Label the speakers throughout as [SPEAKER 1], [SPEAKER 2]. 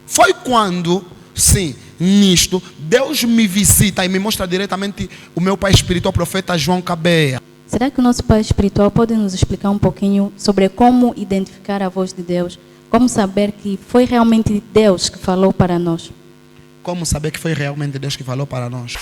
[SPEAKER 1] Foi quando, sim, nisto, Deus me visita e me mostra diretamente o meu pai espiritual, profeta João Cabeia.
[SPEAKER 2] Será que o nosso pai espiritual pode nos explicar um pouquinho sobre como identificar a voz de Deus? Como saber que foi realmente Deus que falou para nós?
[SPEAKER 1] Como saber que foi realmente Deus que falou para nós?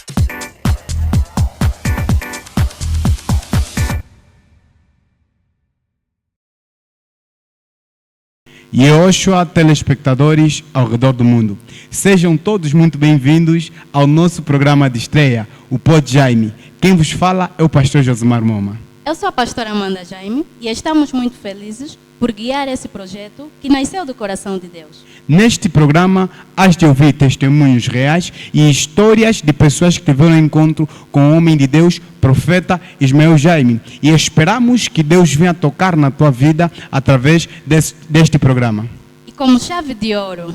[SPEAKER 3] Yoshua, telespectadores ao redor do mundo. Sejam todos muito bem-vindos ao nosso programa de estreia, o Pod Jaime. Quem vos fala é o pastor Josimar Moma.
[SPEAKER 2] Eu sou a pastora Amanda Jaime e estamos muito felizes por guiar esse projeto que nasceu do coração de Deus.
[SPEAKER 3] Neste programa, has de ouvir testemunhos reais e histórias de pessoas que tiveram encontro com o homem de Deus, profeta Ismael Jaime. E esperamos que Deus venha tocar na tua vida através deste programa.
[SPEAKER 2] E como chave de ouro,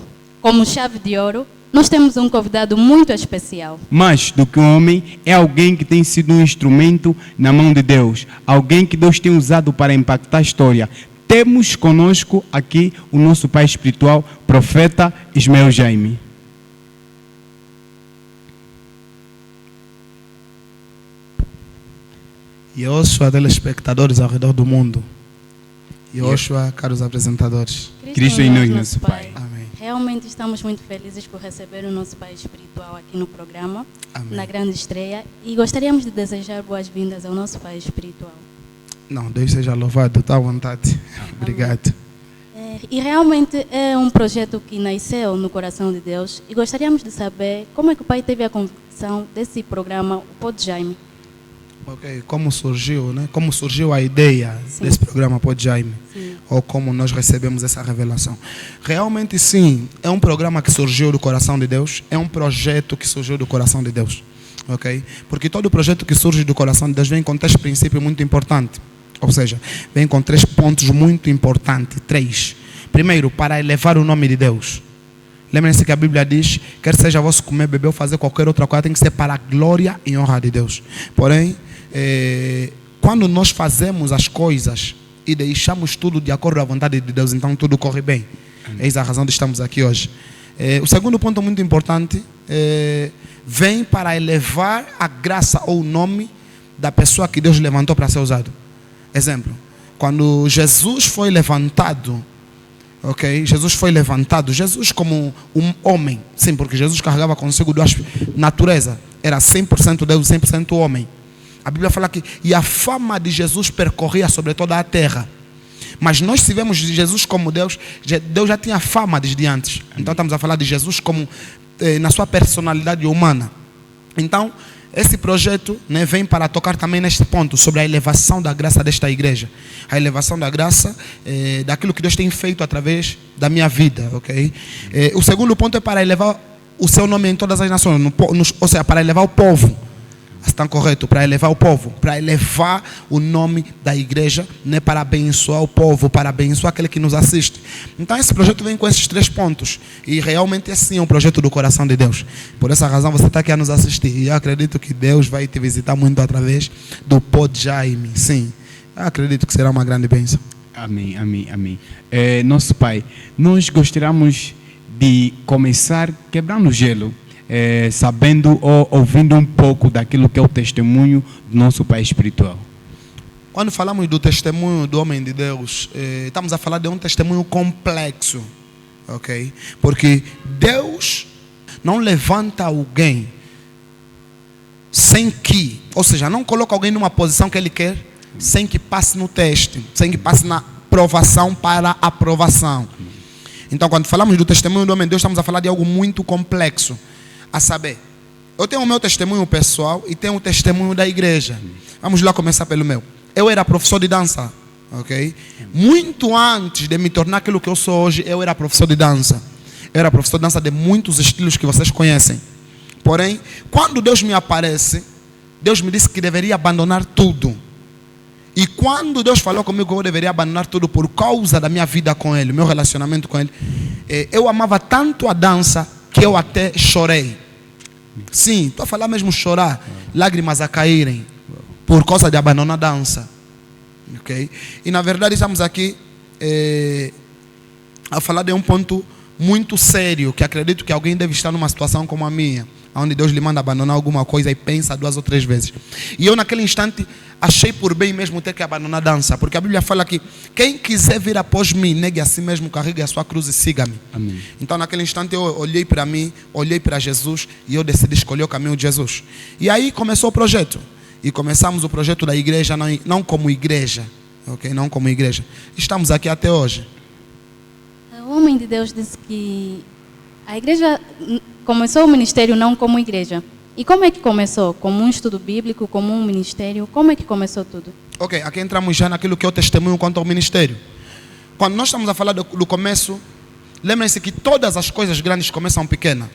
[SPEAKER 2] nós temos um convidado muito especial.
[SPEAKER 3] Mais do que um homem, é alguém que tem sido um instrumento na mão de Deus. Alguém que Deus tem usado para impactar a história. Temos conosco aqui o nosso pai espiritual, profeta Ismael Jaime.
[SPEAKER 1] Yoshua, telespectadores ao redor do mundo. Yoshua, caros apresentadores.
[SPEAKER 3] Cristo em nós, nosso Pai.
[SPEAKER 1] Amém.
[SPEAKER 2] Realmente estamos muito felizes por receber o nosso pai espiritual aqui no programa,
[SPEAKER 1] Amém.
[SPEAKER 2] na grande estreia. E gostaríamos de desejar boas-vindas ao nosso pai espiritual.
[SPEAKER 1] Não, Deus seja louvado, está à vontade. Obrigado.
[SPEAKER 2] E realmente é um projeto que nasceu no coração de Deus. E gostaríamos de saber como é que o pai teve a convicção desse programa, o Pod Jaime.
[SPEAKER 1] Ok, como surgiu, né? Como surgiu a ideia
[SPEAKER 2] Sim.
[SPEAKER 1] desse programa Pod Jaime?
[SPEAKER 2] Sim.
[SPEAKER 1] Ou como nós recebemos essa revelação? Realmente sim, é um programa que surgiu do coração de Deus, é um projeto que surgiu do coração de Deus, ok? Porque todo projeto que surge do coração de Deus vem com 3 princípios muito importantes, ou seja, vem com 3 pontos muito importantes, 3. Primeiro, para elevar o nome de Deus. Lembrem-se que a Bíblia diz, quer seja vosso comer, beber ou fazer qualquer outra coisa, tem que ser para a glória e honra de Deus. Porém, quando nós fazemos as coisas e deixamos tudo de acordo à vontade de Deus, então tudo corre bem. Eis a razão de estarmos aqui hoje. O segundo ponto muito importante, vem para elevar a graça ou o nome da pessoa que Deus levantou para ser usado. Exemplo, quando Jesus foi levantado, ok? Jesus foi levantado, Jesus como um homem, sim, porque Jesus carregava consigo 2 naturezas, era 100% Deus, 100% homem. A Bíblia fala que e a fama de Jesus percorria sobre toda a terra. Mas nós, se vemos Jesus como Deus, Deus já tinha fama desde antes. Então estamos a falar de Jesus como na sua personalidade humana. Então esse projeto, né, vem para tocar também neste ponto sobre a elevação da graça desta igreja. A elevação da graça daquilo que Deus tem feito através da minha vida, ok? O segundo ponto é para elevar o seu nome em todas as nações, ou seja, para elevar o povo. Está correto? Para elevar o povo, para elevar o nome da igreja, né, para abençoar o povo, para abençoar aquele que nos assiste. Então esse projeto vem com esses 3 pontos. E realmente assim é um projeto do coração de Deus. Por essa razão você está aqui a nos assistir. E eu acredito que Deus vai te visitar muito através do Pod Jaime. Sim, eu acredito que será uma grande bênção.
[SPEAKER 3] Amém, amém, amém. Nosso Pai, nós gostaríamos de começar quebrando o gelo. Sabendo ou ouvindo um pouco daquilo que é o testemunho do nosso pai espiritual.
[SPEAKER 1] Quando falamos do testemunho do homem de Deus, estamos a falar de um testemunho complexo, ok? Porque Deus não levanta alguém sem que, ou seja, não coloca alguém numa posição que Ele quer, sem que passe no teste, sem que passe na provação para aprovação. Então, quando falamos do testemunho do homem de Deus, estamos a falar de algo muito complexo. A saber, eu tenho o meu testemunho pessoal e tenho o testemunho da igreja. Vamos lá começar pelo meu. Eu era professor de dança, ok? Muito antes de me tornar aquilo que eu sou hoje, eu era professor de dança. Eu era professor de dança de muitos estilos que vocês conhecem. Porém, quando Deus me aparece, Deus me disse que deveria abandonar tudo. E quando Deus falou comigo que eu deveria abandonar tudo por causa da minha vida com Ele, meu relacionamento com Ele, eu amava tanto a dança que eu até chorei. Sim, estou a falar mesmo chorar, lágrimas a caírem por causa de abandonar a dança, ok? E na verdade estamos aqui a falar de um ponto muito sério, que acredito que alguém deve estar numa situação como a minha, onde Deus lhe manda abandonar alguma coisa e pensa 2 ou 3 vezes. E eu naquele instante achei por bem mesmo ter que abandonar a dança, porque a Bíblia fala que quem quiser vir após mim, negue a si mesmo, carregue a sua cruz e siga-me.
[SPEAKER 3] Amém.
[SPEAKER 1] Então naquele instante eu olhei para mim, olhei para Jesus e eu decidi escolher o caminho de Jesus. E aí começou o projeto. E começamos o projeto da igreja, não como igreja, ok? Não como igreja. Estamos aqui até hoje.
[SPEAKER 2] O homem de Deus disse que a igreja começou o ministério não como igreja. E como é que começou? Como um estudo bíblico, como um ministério? Como é que começou tudo?
[SPEAKER 1] Ok, aqui entramos já naquilo que eu testemunho quanto ao ministério. Quando nós estamos a falar do começo, lembrem-se que todas as coisas grandes começam pequenas.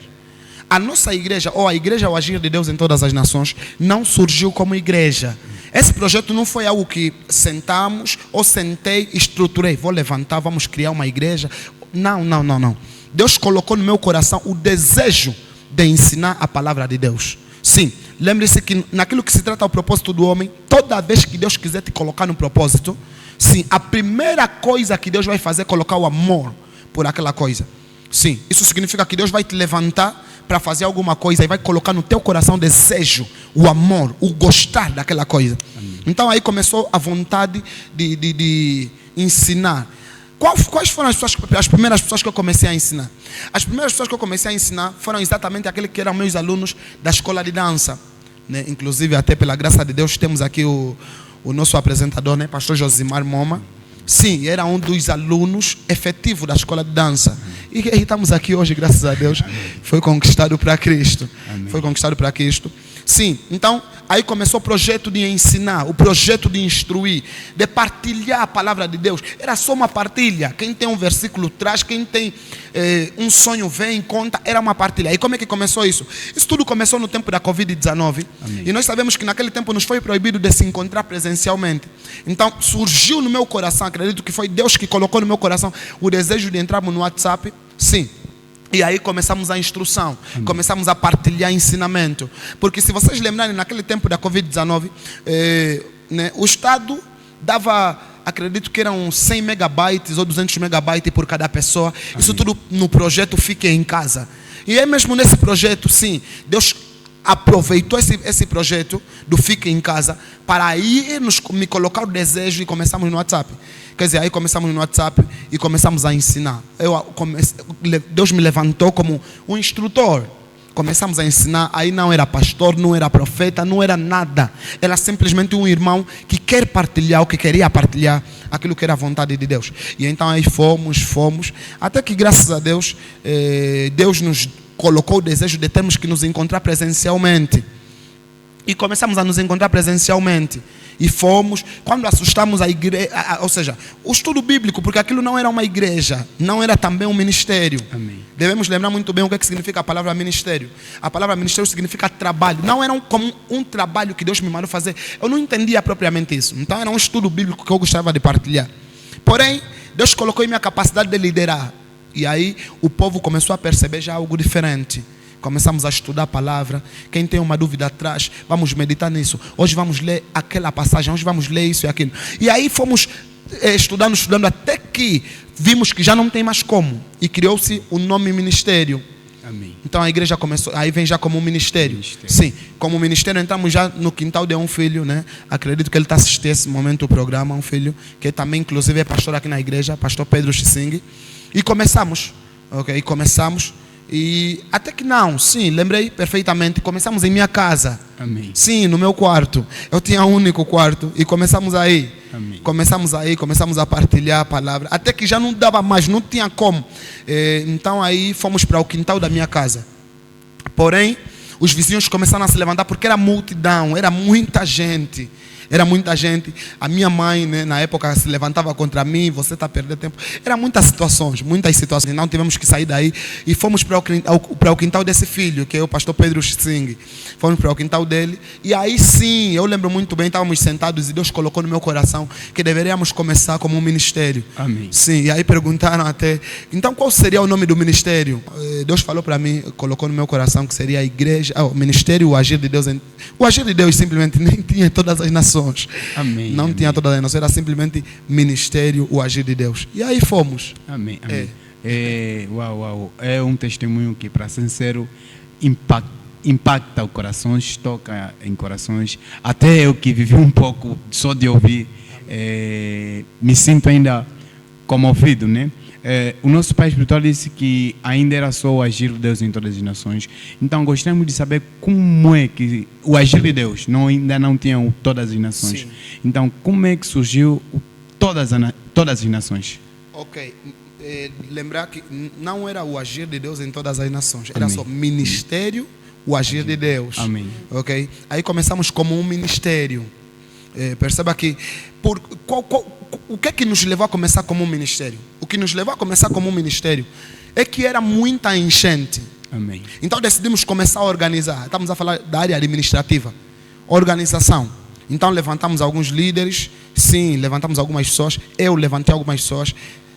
[SPEAKER 1] A nossa igreja, ou a igreja, o agir de Deus em todas as nações, não surgiu como igreja. Esse projeto não foi algo que sentamos, ou sentei, estruturei, vou levantar, vamos criar uma igreja. Não. Deus colocou no meu coração o desejo de ensinar a palavra de Deus. Sim, lembre-se que naquilo que se trata o propósito do homem, toda vez que Deus quiser te colocar no propósito, sim, a primeira coisa que Deus vai fazer é colocar o amor por aquela coisa. Sim, isso significa que Deus vai te levantar para fazer alguma coisa e vai colocar no teu coração o desejo, o amor, o gostar daquela coisa. Amém. Então aí começou a vontade de ensinar. Quais foram as primeiras pessoas que eu comecei a ensinar? As primeiras pessoas que eu comecei a ensinar foram exatamente aqueles que eram meus alunos da escola de dança, né? Inclusive, até pela graça de Deus, temos aqui o nosso apresentador, né? Pastor Josimar Moma. Sim, era um dos alunos efetivos da escola de dança. E estamos aqui hoje, graças a Deus. Foi conquistado para Cristo. Foi conquistado para Cristo. Sim, então aí começou o projeto de ensinar, o projeto de instruir, de partilhar a palavra de Deus. Era só uma partilha. Quem tem um versículo traz, quem tem um sonho vem, conta, era uma partilha. E como é que começou isso? Isso tudo começou no tempo da Covid-19. E nós sabemos que naquele tempo nos foi proibido de se encontrar presencialmente. Então surgiu no meu coração, acredito que foi Deus que colocou no meu coração o desejo de entrarmos no WhatsApp. Sim. E aí começamos a instrução, começamos a partilhar ensinamento. Porque se vocês lembrarem, naquele tempo da Covid-19, né, o Estado dava, acredito que eram 100 megabytes ou 200 megabytes por cada pessoa. Amém. Isso tudo no projeto Fique em Casa. E é mesmo nesse projeto, sim, Deus aproveitou esse projeto do Fique em Casa para aí me colocar o desejo e começamos no WhatsApp. Quer dizer, aí começamos no WhatsApp e começamos a ensinar. Deus me levantou como um instrutor. Começamos a ensinar. Aí não era pastor, não era profeta, não era nada. Era simplesmente um irmão que quer partilhar, ou que queria partilhar aquilo que era a vontade de Deus. E então aí fomos. Até que graças a Deus, Deus nos colocou o desejo de termos que nos encontrar presencialmente. E começamos a nos encontrar presencialmente. E fomos, quando assustamos a igreja, ou seja, o estudo bíblico, porque aquilo não era uma igreja, não era também um ministério. Amém. Devemos lembrar muito bem o que significa a palavra ministério. A palavra ministério significa trabalho. Não era como um trabalho que Deus me mandou fazer. Eu não entendia propriamente isso. Então era um estudo bíblico que eu gostava de partilhar. Porém, Deus colocou em minha capacidade de liderar. E aí o povo começou a perceber já algo diferente. Começamos a estudar a palavra. Quem tem uma dúvida atrás, vamos meditar nisso. Hoje vamos ler aquela passagem, hoje vamos ler isso e aquilo. E aí fomos estudando, até que vimos que já não tem mais como. E criou-se o nome ministério. Amém. Então a igreja começou, aí vem já como um ministério. Sim, como ministério entramos já no quintal de um filho, né? Acredito que ele está assistindo esse momento o programa, um filho que também inclusive é pastor aqui na igreja, pastor Pedro Xising. E começamos, ok? E até que não, sim, lembrei perfeitamente. Começamos em minha casa. Amém. Sim, no meu quarto. Eu tinha um único quarto. E começamos aí. Amém. Começamos a partilhar a palavra. Até que já não dava mais, não tinha como. Então aí fomos para o quintal da minha casa. Porém, os vizinhos começaram a se levantar porque era multidão, era muita gente. A minha mãe, né, na época se levantava contra mim. Você está perdendo tempo. Eram muitas situações. Não tivemos que sair daí. E fomos para o quintal desse filho, que é o pastor Pedro Xising. Fomos para o quintal dele. E aí sim, eu lembro muito bem, estávamos sentados e Deus colocou no meu coração que deveríamos começar como um ministério. Amém. Sim, e aí perguntaram até, então qual seria o nome do ministério? Deus falou para mim, colocou no meu coração que seria a igreja, o ministério, o agir de Deus. O agir de Deus simplesmente nem tinha todas as nações. Amém, tinha toda a noção, era simplesmente ministério, o agir de Deus. E aí fomos.
[SPEAKER 3] Amém. Uau. É um testemunho que, para ser sincero, impacta o coração, toca em corações. Até eu que vivi um pouco só de ouvir, me sinto ainda comovido, né? O nosso pai espiritual disse que ainda era só o agir de Deus em todas as nações. Então gostaríamos de saber como é que o agir de Deus ainda não tinha todas as nações.
[SPEAKER 1] Sim.
[SPEAKER 3] Então como é que surgiu todas as nações?
[SPEAKER 1] Ok. Lembrar que não era o agir de Deus em todas as nações. Era
[SPEAKER 3] Amém.
[SPEAKER 1] só ministério, o agir de Deus.
[SPEAKER 3] Amém.
[SPEAKER 1] Ok? Aí começamos como um ministério. Perceba que o que é que nos levou a começar como um ministério? O que nos levou a começar como um ministério é que era muita enchente.
[SPEAKER 3] Amém.
[SPEAKER 1] Então decidimos começar a organizar. Estamos a falar da área administrativa. Organização. Então levantamos alguns líderes. Sim, levantamos algumas pessoas. Eu levantei algumas pessoas.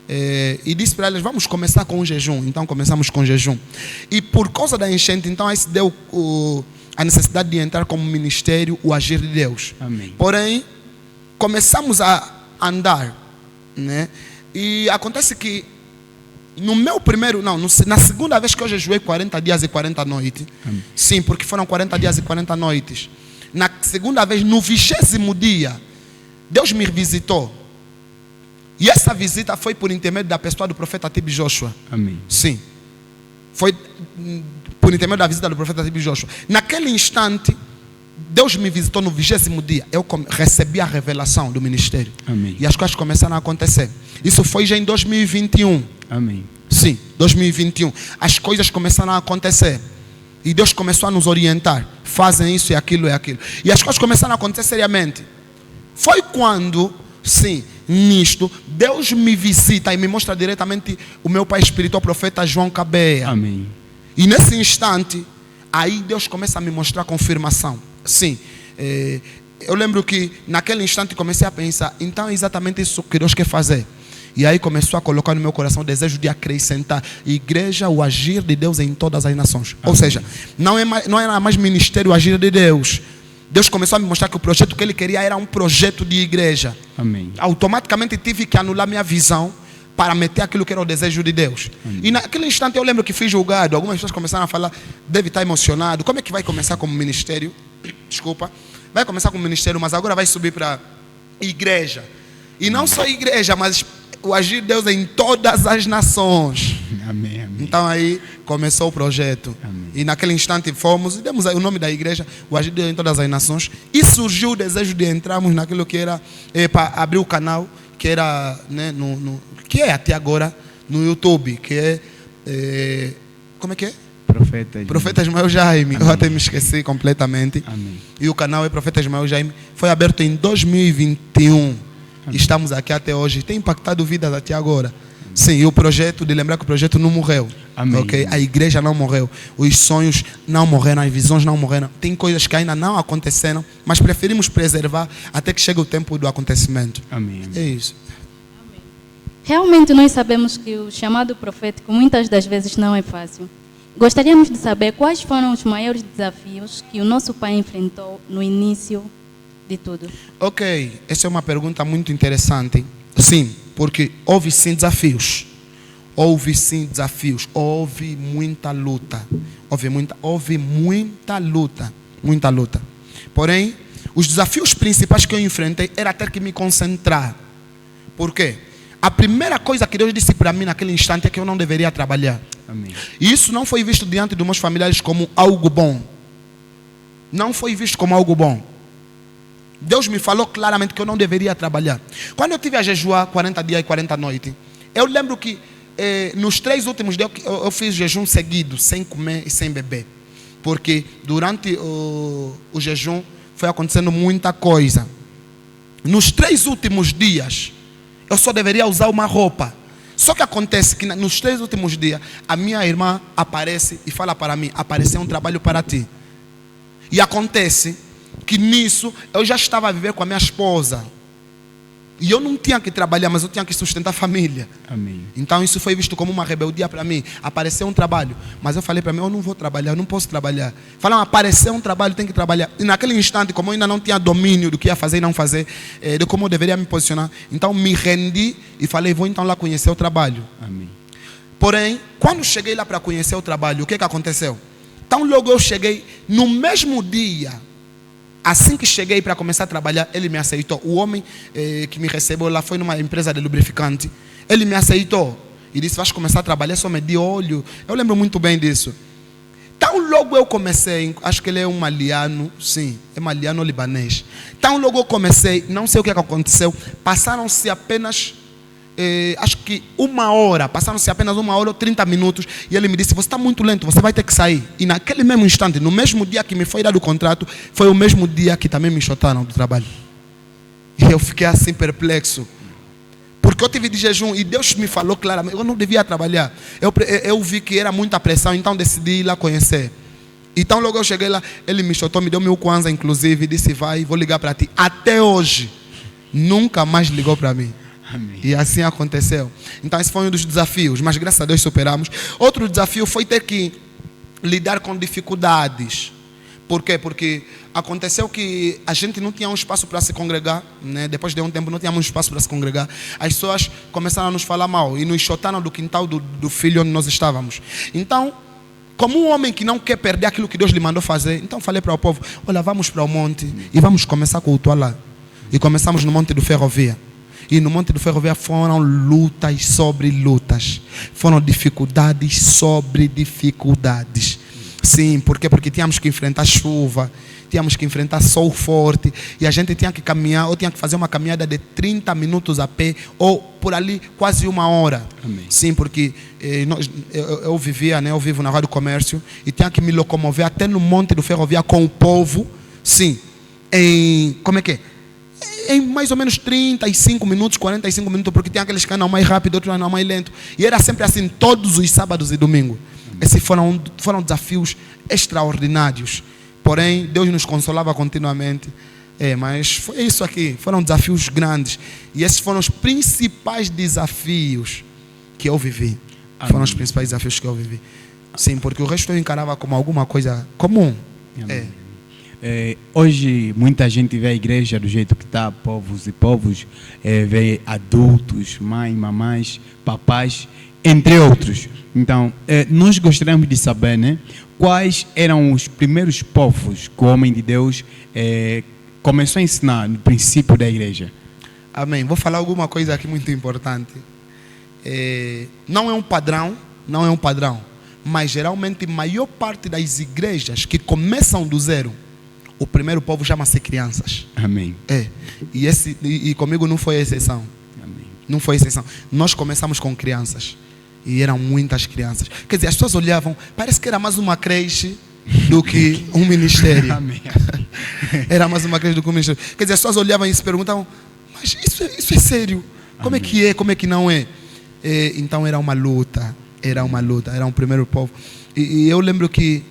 [SPEAKER 1] E disse para elas, vamos começar com um jejum. Então começamos com jejum. E por causa da enchente, então aí se deu a necessidade de entrar como ministério, o agir de Deus.
[SPEAKER 3] Amém.
[SPEAKER 1] Porém, começamos a andar, né? E acontece que na segunda vez que eu jejuei 40 dias e 40 noites,
[SPEAKER 3] Amém.
[SPEAKER 1] sim, porque foram 40 dias e 40 noites. Na segunda vez, no 20º dia, Deus me visitou. E essa visita foi por intermédio da pessoa do profeta Tibi Joshua.
[SPEAKER 3] Amém.
[SPEAKER 1] Sim. Foi por intermédio da visita do profeta Tibi Joshua. Naquele instante, Deus me visitou no 20º dia. Eu recebi a revelação do ministério.
[SPEAKER 3] Amém.
[SPEAKER 1] E as coisas começaram a acontecer. Isso foi já em 2021.
[SPEAKER 3] Amém.
[SPEAKER 1] Sim, 2021. As coisas começaram a acontecer. E Deus começou a nos orientar. Fazem isso e aquilo e aquilo. E as coisas começaram a acontecer seriamente. Foi quando, sim, nisto, Deus me visita e me mostra diretamente o meu pai espiritual, o profeta João Cabeia.
[SPEAKER 3] Amém.
[SPEAKER 1] E nesse instante, aí Deus começa a me mostrar a confirmação. Sim, eu lembro que naquele instante comecei a pensar, então é exatamente isso que Deus quer fazer. E aí começou a colocar no meu coração o desejo de acrescentar igreja, o agir de Deus em todas as nações. Amém. Ou seja, não era mais ministério, o agir de Deus. Deus começou a me mostrar que o projeto que Ele queria era um projeto de igreja.
[SPEAKER 3] Amém.
[SPEAKER 1] Automaticamente tive que anular minha visão para meter aquilo que era o desejo de Deus.
[SPEAKER 3] Amém.
[SPEAKER 1] E naquele instante eu lembro que fui julgado. Algumas pessoas começaram a falar, deve estar emocionado. Como é que vai começar como ministério? Desculpa. Vai começar como ministério, mas agora vai subir para igreja. E não só igreja, mas o agir de Deus em todas as nações.
[SPEAKER 3] Amém. Amém.
[SPEAKER 1] Então aí começou o projeto.
[SPEAKER 3] Amém.
[SPEAKER 1] E naquele instante fomos e demos o nome da igreja, o agir de Deus em todas as nações. E surgiu o desejo de entrarmos naquilo que era para abrir o canal, que era, né, que é até agora no YouTube, que é como é que é? Profeta Ismael Jaime.
[SPEAKER 3] Amém.
[SPEAKER 1] Eu até me esqueci completamente.
[SPEAKER 3] Amém.
[SPEAKER 1] E o canal é Profeta Ismael Jaime. Foi aberto em 2021.
[SPEAKER 3] Amém.
[SPEAKER 1] Estamos aqui até hoje. Tem impactado vidas até agora. Amém. Sim, e o projeto, de lembrar que o projeto não morreu.
[SPEAKER 3] Amém.
[SPEAKER 1] Okay? A igreja não morreu. Os sonhos não morreram, as visões não morreram. Tem coisas que ainda não aconteceram, mas preferimos preservar até que chegue o tempo do acontecimento.
[SPEAKER 3] Amém. Amém.
[SPEAKER 1] É isso.
[SPEAKER 2] Realmente nós sabemos que o chamado profético muitas das vezes não é fácil. Gostaríamos de saber quais foram os maiores desafios que o nosso pai enfrentou no início de tudo. Ok,
[SPEAKER 1] essa é uma pergunta muito interessante. Sim, porque houve sim desafios. Houve sim desafios. Houve muita luta. Houve muita luta. Muita luta. Porém, os desafios principais que eu enfrentei era ter que me concentrar. Por quê? A primeira coisa que Deus disse para mim naquele instante é que eu não deveria trabalhar.
[SPEAKER 3] Amém.
[SPEAKER 1] E isso não foi visto diante dos meus familiares como algo bom. Não foi visto como algo bom. Deus me falou claramente que eu não deveria trabalhar. Quando eu tive a jejuar 40 dias e 40 noites, eu lembro que nos 3 últimos dias eu fiz jejum seguido, sem comer e sem beber. Porque durante o jejum foi acontecendo muita coisa. Nos 3 últimos dias, eu só deveria usar uma roupa. Só que acontece que nos 3 últimos dias, a minha irmã aparece e fala para mim, apareceu um trabalho para ti. E acontece que nisso eu já estava a viver com a minha esposa. E eu não tinha que trabalhar, mas eu tinha que sustentar a família.
[SPEAKER 3] Amém.
[SPEAKER 1] Então isso foi visto como uma rebeldia para mim. Apareceu um trabalho, mas eu falei para mim, eu não vou trabalhar, eu não posso trabalhar. Falaram, apareceu um trabalho, tem que trabalhar. E naquele instante, como eu ainda não tinha domínio do que ia fazer e não fazer, de como eu deveria me posicionar, então me rendi e falei, vou então lá conhecer o trabalho.
[SPEAKER 3] Amém.
[SPEAKER 1] Porém, quando cheguei lá para conhecer o trabalho, o que aconteceu? Então logo eu cheguei, no mesmo dia, assim que cheguei para começar a trabalhar, ele me aceitou. O homem que me recebeu lá foi numa empresa de lubrificante. Ele me aceitou e disse: vais começar a trabalhar, só me deu olho. Eu lembro muito bem disso. Então logo eu comecei, acho que ele é um maliano, sim, é maliano libanês. Então logo eu comecei, não sei o que aconteceu, passaram-se apenas, acho que passaram-se apenas 1 hora ou 30 minutos, e ele me disse: você está muito lento, você vai ter que sair. E naquele mesmo instante, no mesmo dia que me foi dado o contrato, foi o mesmo dia que também me enxotaram do trabalho. E eu fiquei assim perplexo. Porque eu tive de jejum e Deus me falou claramente, eu não devia trabalhar. Eu vi que era muita pressão, então decidi ir lá conhecer. Então logo eu cheguei lá, ele me chutou, me deu 1000 kwanza inclusive, disse: vai, vou ligar para ti. Até hoje, nunca mais ligou para mim.
[SPEAKER 3] Amém.
[SPEAKER 1] E assim aconteceu. Então esse foi um dos desafios, mas graças a Deus superamos. Outro desafio foi ter que lidar com dificuldades. Por quê? Porque aconteceu que a gente não tinha um espaço para se congregar, né? Depois de um tempo não tínhamos um espaço para se congregar. As pessoas começaram a nos falar mal e nos chotaram do quintal do filho onde nós estávamos. Então, como um homem que não quer perder aquilo que Deus lhe mandou fazer, então falei para o povo: olha, vamos para o monte e vamos começar a cultuar lá. E começamos no Monte do Ferrovia. E no Monte do Ferrovia foram lutas sobre lutas. Foram dificuldades sobre dificuldades. Sim, por quê? Porque tínhamos que enfrentar chuva, tínhamos que enfrentar sol forte, e a gente tinha que caminhar, ou tinha que fazer uma caminhada de 30 minutos a pé, ou por ali quase 1 hora.
[SPEAKER 3] Amém.
[SPEAKER 1] Sim, porque eu vivia, né, eu vivo na Rádio Comércio, e tinha que me locomover até no Monte do Ferrovia com o povo, sim, em mais ou menos 35 minutos, 45 minutos, porque tem aqueles que andam mais rápido, outros andam mais lento. E era sempre assim, todos os sábados e domingos. Esses foram desafios extraordinários. Porém, Deus nos consolava continuamente. Mas foi isso aqui, foram desafios grandes. E esses foram os principais desafios que eu vivi.
[SPEAKER 3] Amém.
[SPEAKER 1] Foram os principais desafios que eu vivi. Sim, porque o resto eu encarava como alguma coisa comum.
[SPEAKER 3] Amém. Hoje muita gente vê a igreja do jeito que está, povos e povos, vê adultos, mães, mamães, papais, entre outros. Então, nós gostaríamos de saber, né, quais eram os primeiros povos que o homem de Deus começou a ensinar no princípio da igreja.
[SPEAKER 1] Amém. Vou falar alguma coisa aqui muito importante. Não é um padrão, mas geralmente a maior parte das igrejas que começam do zero, o primeiro povo chama-se crianças.
[SPEAKER 3] Amém.
[SPEAKER 1] E comigo não foi exceção.
[SPEAKER 3] Amém.
[SPEAKER 1] Não foi exceção. Nós começamos com crianças. E eram muitas crianças. Quer dizer, as pessoas olhavam, parece que era mais uma creche do que um ministério.
[SPEAKER 3] Amém.
[SPEAKER 1] Era mais uma creche do que um ministério. Quer dizer, as pessoas olhavam e se perguntavam: mas isso é sério? Como é que é? Como é que não é? Então era uma luta. Era um primeiro povo. E eu lembro que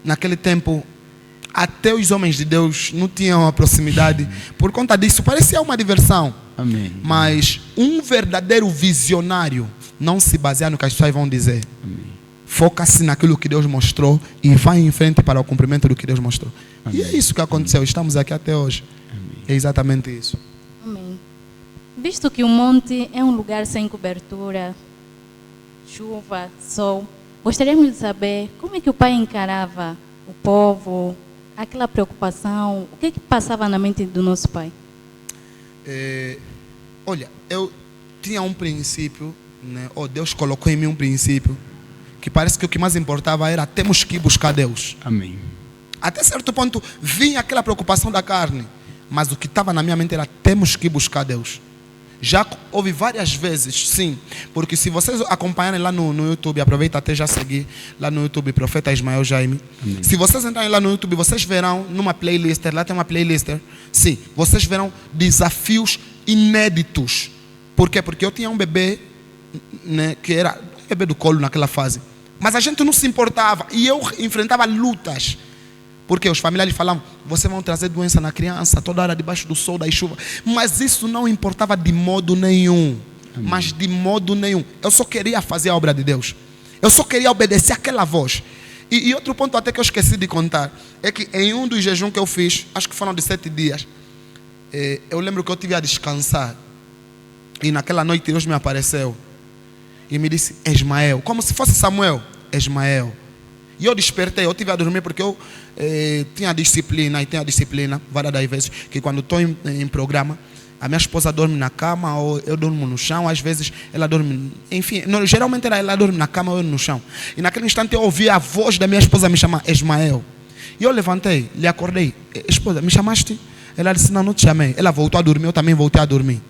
[SPEAKER 1] naquele tempo até os homens de Deus não tinham a proximidade. Por conta disso, parecia uma diversão.
[SPEAKER 3] Amém.
[SPEAKER 1] Mas um verdadeiro visionário não se baseia no que as pessoas vão dizer.
[SPEAKER 3] Amém.
[SPEAKER 1] Foca-se naquilo que Deus mostrou e vai em frente para o cumprimento do que Deus mostrou.
[SPEAKER 3] Amém.
[SPEAKER 1] E é isso que aconteceu. Estamos aqui até hoje.
[SPEAKER 3] Amém.
[SPEAKER 1] É exatamente isso.
[SPEAKER 2] Amém. Visto que o monte é um lugar sem cobertura, chuva, sol, gostaríamos de saber como é que o pai encarava o povo, aquela preocupação, o que passava na mente do nosso pai?
[SPEAKER 1] Olha, eu tinha um princípio, né? Deus colocou em mim um princípio que parece que o que mais importava era temos que buscar Deus.
[SPEAKER 3] Amém.
[SPEAKER 1] Até certo ponto vinha aquela preocupação da carne, mas o que estava na minha mente era temos que buscar Deus. Já houve várias vezes, sim, porque se vocês acompanharem lá no YouTube, aproveita até já seguir lá no YouTube, Profeta Ismael Jaime.
[SPEAKER 3] Amém.
[SPEAKER 1] Se vocês entrarem lá no YouTube, vocês verão numa playlist, lá tem uma playlist, sim, vocês verão desafios inéditos. Por quê? Porque eu tinha um bebê, né, que era um bebê do colo naquela fase, mas a gente não se importava e eu enfrentava lutas. Porque os familiares falavam: vocês vão trazer doença na criança, toda hora debaixo do sol, da chuva. Mas isso não importava de modo nenhum.
[SPEAKER 3] Amém.
[SPEAKER 1] Mas de modo nenhum. Eu só queria fazer a obra de Deus. Eu só queria obedecer aquela voz. E outro ponto até que eu esqueci de contar é que em um dos jejuns que eu fiz, acho que foram de 7 dias, eu lembro que eu tive a descansar. E naquela noite Deus me apareceu. e me disse Ismael, como se fosse Samuel. Ismael. E eu despertei, eu estive a dormir porque eu tinha disciplina, e tenho a disciplina várias das vezes, que quando estou em programa, a minha esposa dorme na cama ou eu durmo no chão, às vezes ela dorme, enfim, geralmente ela dorme na cama ou eu no chão. E naquele instante eu ouvi a voz da minha esposa me chamar Ismael. E eu levantei, lhe acordei, esposa, me chamaste? Ela disse, não, não te chamei. Ela voltou a dormir, eu também voltei a dormir.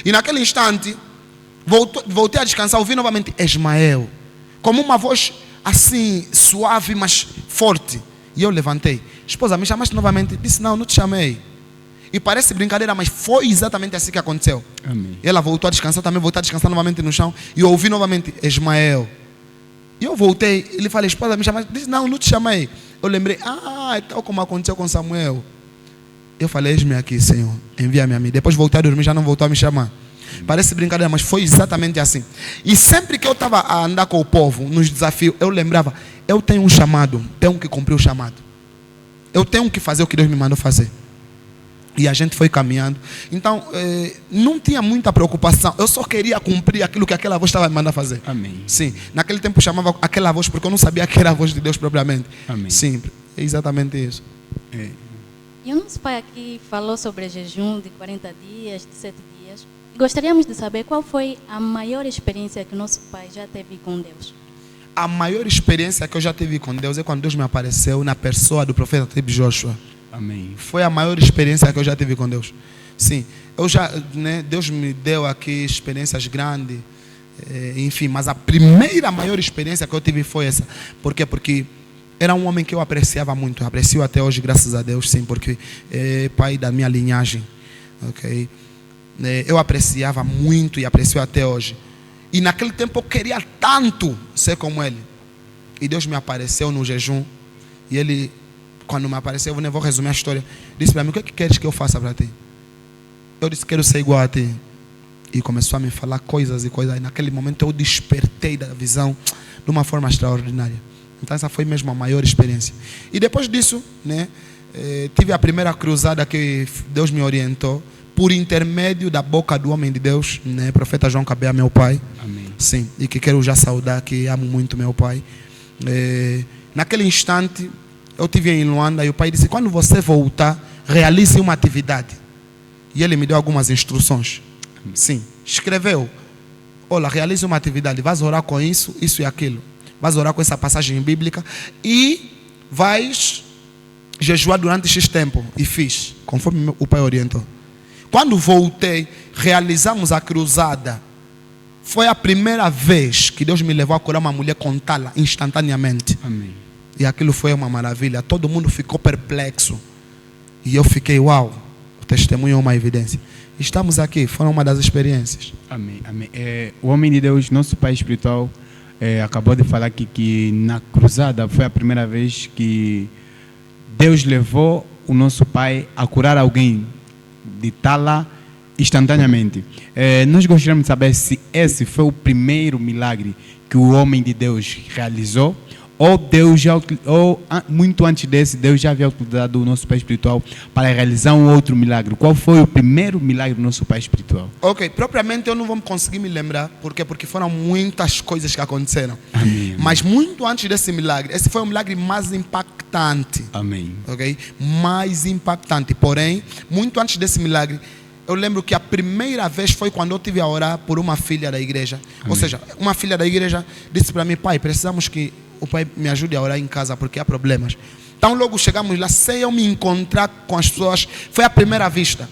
[SPEAKER 1] E naquele instante, voltei a descansar, ouvi novamente Ismael, como uma voz assim, suave, mas forte. E eu levantei. Esposa, me chamaste novamente? Disse, não, não te chamei. E parece brincadeira, mas foi exatamente assim que aconteceu.
[SPEAKER 3] Amém.
[SPEAKER 1] Ela voltou a descansar, também voltou a descansar novamente no chão. E eu ouvi novamente Ismael. E eu voltei, ele falou, esposa, me chamaste? Disse, não, não te chamei. Eu lembrei, é tal como aconteceu com Samuel. Eu falei, eis-me aqui, Senhor, envia-me a mim. Depois voltei a dormir, já não voltou a me chamar. Parece brincadeira, mas foi exatamente assim. E sempre que eu estava a andar com o povo, nos desafios, eu lembrava, eu tenho um chamado, tenho que cumprir o chamado. Eu tenho que fazer o que Deus me mandou fazer. E a gente foi caminhando. Então, não tinha muita preocupação. Eu só queria cumprir aquilo que aquela voz estava me mandando fazer.
[SPEAKER 3] Amém.
[SPEAKER 1] Sim, naquele tempo eu chamava aquela voz porque eu não sabia que era a voz de Deus propriamente.
[SPEAKER 3] Amém.
[SPEAKER 1] Sim, é exatamente isso.
[SPEAKER 2] E o nosso pai aqui falou sobre jejum de 40 dias, de 7 dias. Gostaríamos de saber qual foi a maior experiência que o nosso pai já teve com Deus.
[SPEAKER 1] A maior experiência que eu já tive com Deus é quando Deus me apareceu na pessoa do profeta Tib Joshua.
[SPEAKER 3] Amém.
[SPEAKER 1] Foi a maior experiência que eu já tive com Deus. Sim, Deus me deu aqui experiências grandes, enfim, mas a primeira maior experiência que eu tive foi essa. Por quê? Porque era um homem que eu apreciava muito, aprecio até hoje, graças a Deus, sim, porque é pai da minha linhagem, ok? Eu apreciava muito e aprecio até hoje. E naquele tempo eu queria tanto ser como ele. E Deus me apareceu no jejum. E ele, quando me apareceu, eu vou resumir a história, disse para mim, o que queres que eu faça para ti? Eu disse, quero ser igual a ti. E começou a me falar coisas e coisas. E naquele momento eu despertei da visão de uma forma extraordinária. Então essa foi mesmo a maior experiência. E depois disso, tive a primeira cruzada que Deus me orientou, por intermédio da boca do homem de Deus, profeta João Cabea, meu pai.
[SPEAKER 3] Amém.
[SPEAKER 1] Sim, e que quero já saudar, que amo muito meu pai. Naquele instante, eu estive em Luanda e o pai disse, quando você voltar, realize uma atividade. E ele me deu algumas instruções. Sim, escreveu, olha, realize uma atividade, vais orar com isso, isso e aquilo. Vais orar com essa passagem bíblica e vais jejuar durante X tempo. E fiz, conforme o pai orientou. Quando voltei, realizamos a cruzada. Foi a primeira vez que Deus me levou a curar uma mulher com tala, instantaneamente.
[SPEAKER 3] Amém.
[SPEAKER 1] E aquilo foi uma maravilha. Todo mundo ficou perplexo. E eu fiquei, uau, o testemunho é uma evidência. Estamos aqui, foi uma das experiências.
[SPEAKER 3] Amém. Amém. O homem de Deus, nosso pai espiritual, acabou de falar aqui que na cruzada foi a primeira vez que Deus levou o nosso pai a curar alguém de tala instantaneamente. Nós gostaríamos de saber se esse foi o primeiro milagre que o homem de Deus realizou, ou muito antes desse, Deus já havia utilizado o nosso pai espiritual para realizar um outro milagre. Qual foi o primeiro milagre do nosso pai espiritual?
[SPEAKER 1] Ok, propriamente eu não vou conseguir me lembrar, porque foram muitas coisas que aconteceram.
[SPEAKER 3] Amém.
[SPEAKER 1] Mas muito antes desse milagre, esse foi o milagre mais impactante.
[SPEAKER 3] Amém.
[SPEAKER 1] Ok? Mais impactante. Porém, muito antes desse milagre, eu lembro que a primeira vez foi quando eu tive a orar por uma filha da igreja.
[SPEAKER 3] Amém.
[SPEAKER 1] Ou seja, uma filha da igreja disse para mim, pai, precisamos que o pai me ajude a orar em casa porque há problemas. Então logo chegamos lá, sem eu me encontrar com as pessoas, foi a primeira vista.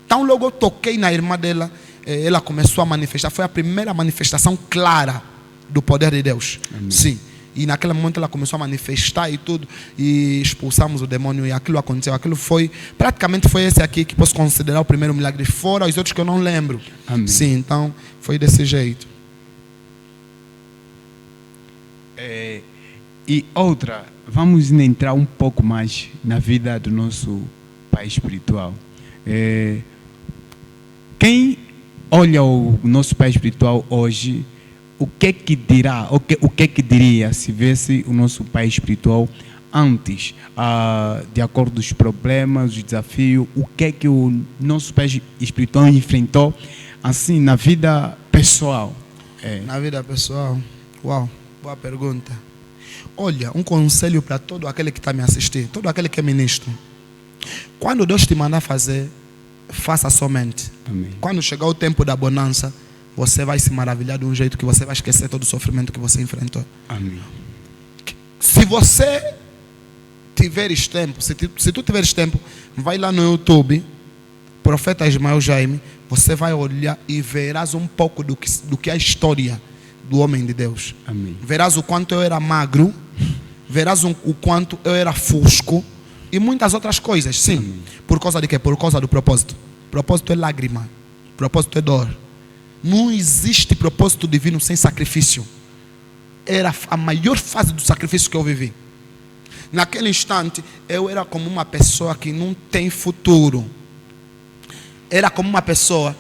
[SPEAKER 1] Então logo eu toquei na irmã dela, ela começou a manifestar, foi a primeira manifestação clara do poder de Deus.
[SPEAKER 3] Amém.
[SPEAKER 1] Sim. E naquele momento ela começou a manifestar e tudo, e expulsamos o demônio e aquilo aconteceu. Aquilo foi, praticamente foi esse aqui que posso considerar o primeiro milagre, fora os outros que eu não lembro.
[SPEAKER 3] Amém.
[SPEAKER 1] Sim, então foi desse jeito.
[SPEAKER 3] E outra, vamos entrar um pouco mais na vida do nosso pai espiritual. Quem olha o nosso pai espiritual hoje, o que dirá, o que diria se visse o nosso pai espiritual antes, de acordo com os problemas, os desafios, o que o nosso pai espiritual enfrentou assim na vida pessoal?
[SPEAKER 1] Na vida pessoal, uau, boa pergunta. Olha, um conselho para todo aquele que está me assistindo, todo aquele que é ministro. Quando Deus te mandar fazer, faça somente.
[SPEAKER 3] Amém.
[SPEAKER 1] Quando chegar o tempo da bonança, você vai se maravilhar de um jeito que você vai esquecer todo o sofrimento que você enfrentou.
[SPEAKER 3] Amém.
[SPEAKER 1] Se você tiveres tempo, se tu tiveres tempo, vai lá no YouTube, Profeta Ismael Jaime, você vai olhar e verás um pouco do que é a história do homem de Deus.
[SPEAKER 3] Amém.
[SPEAKER 1] Verás o quanto eu era magro, verás o quanto eu era fosco e muitas outras coisas, sim.
[SPEAKER 3] Amém.
[SPEAKER 1] Por causa de quê? Por causa do propósito. Propósito é lágrima, propósito é dor. Não existe propósito divino sem sacrifício. Era a maior fase do sacrifício que eu vivi. Naquele instante, eu era como uma pessoa que não tem futuro. Era como uma pessoa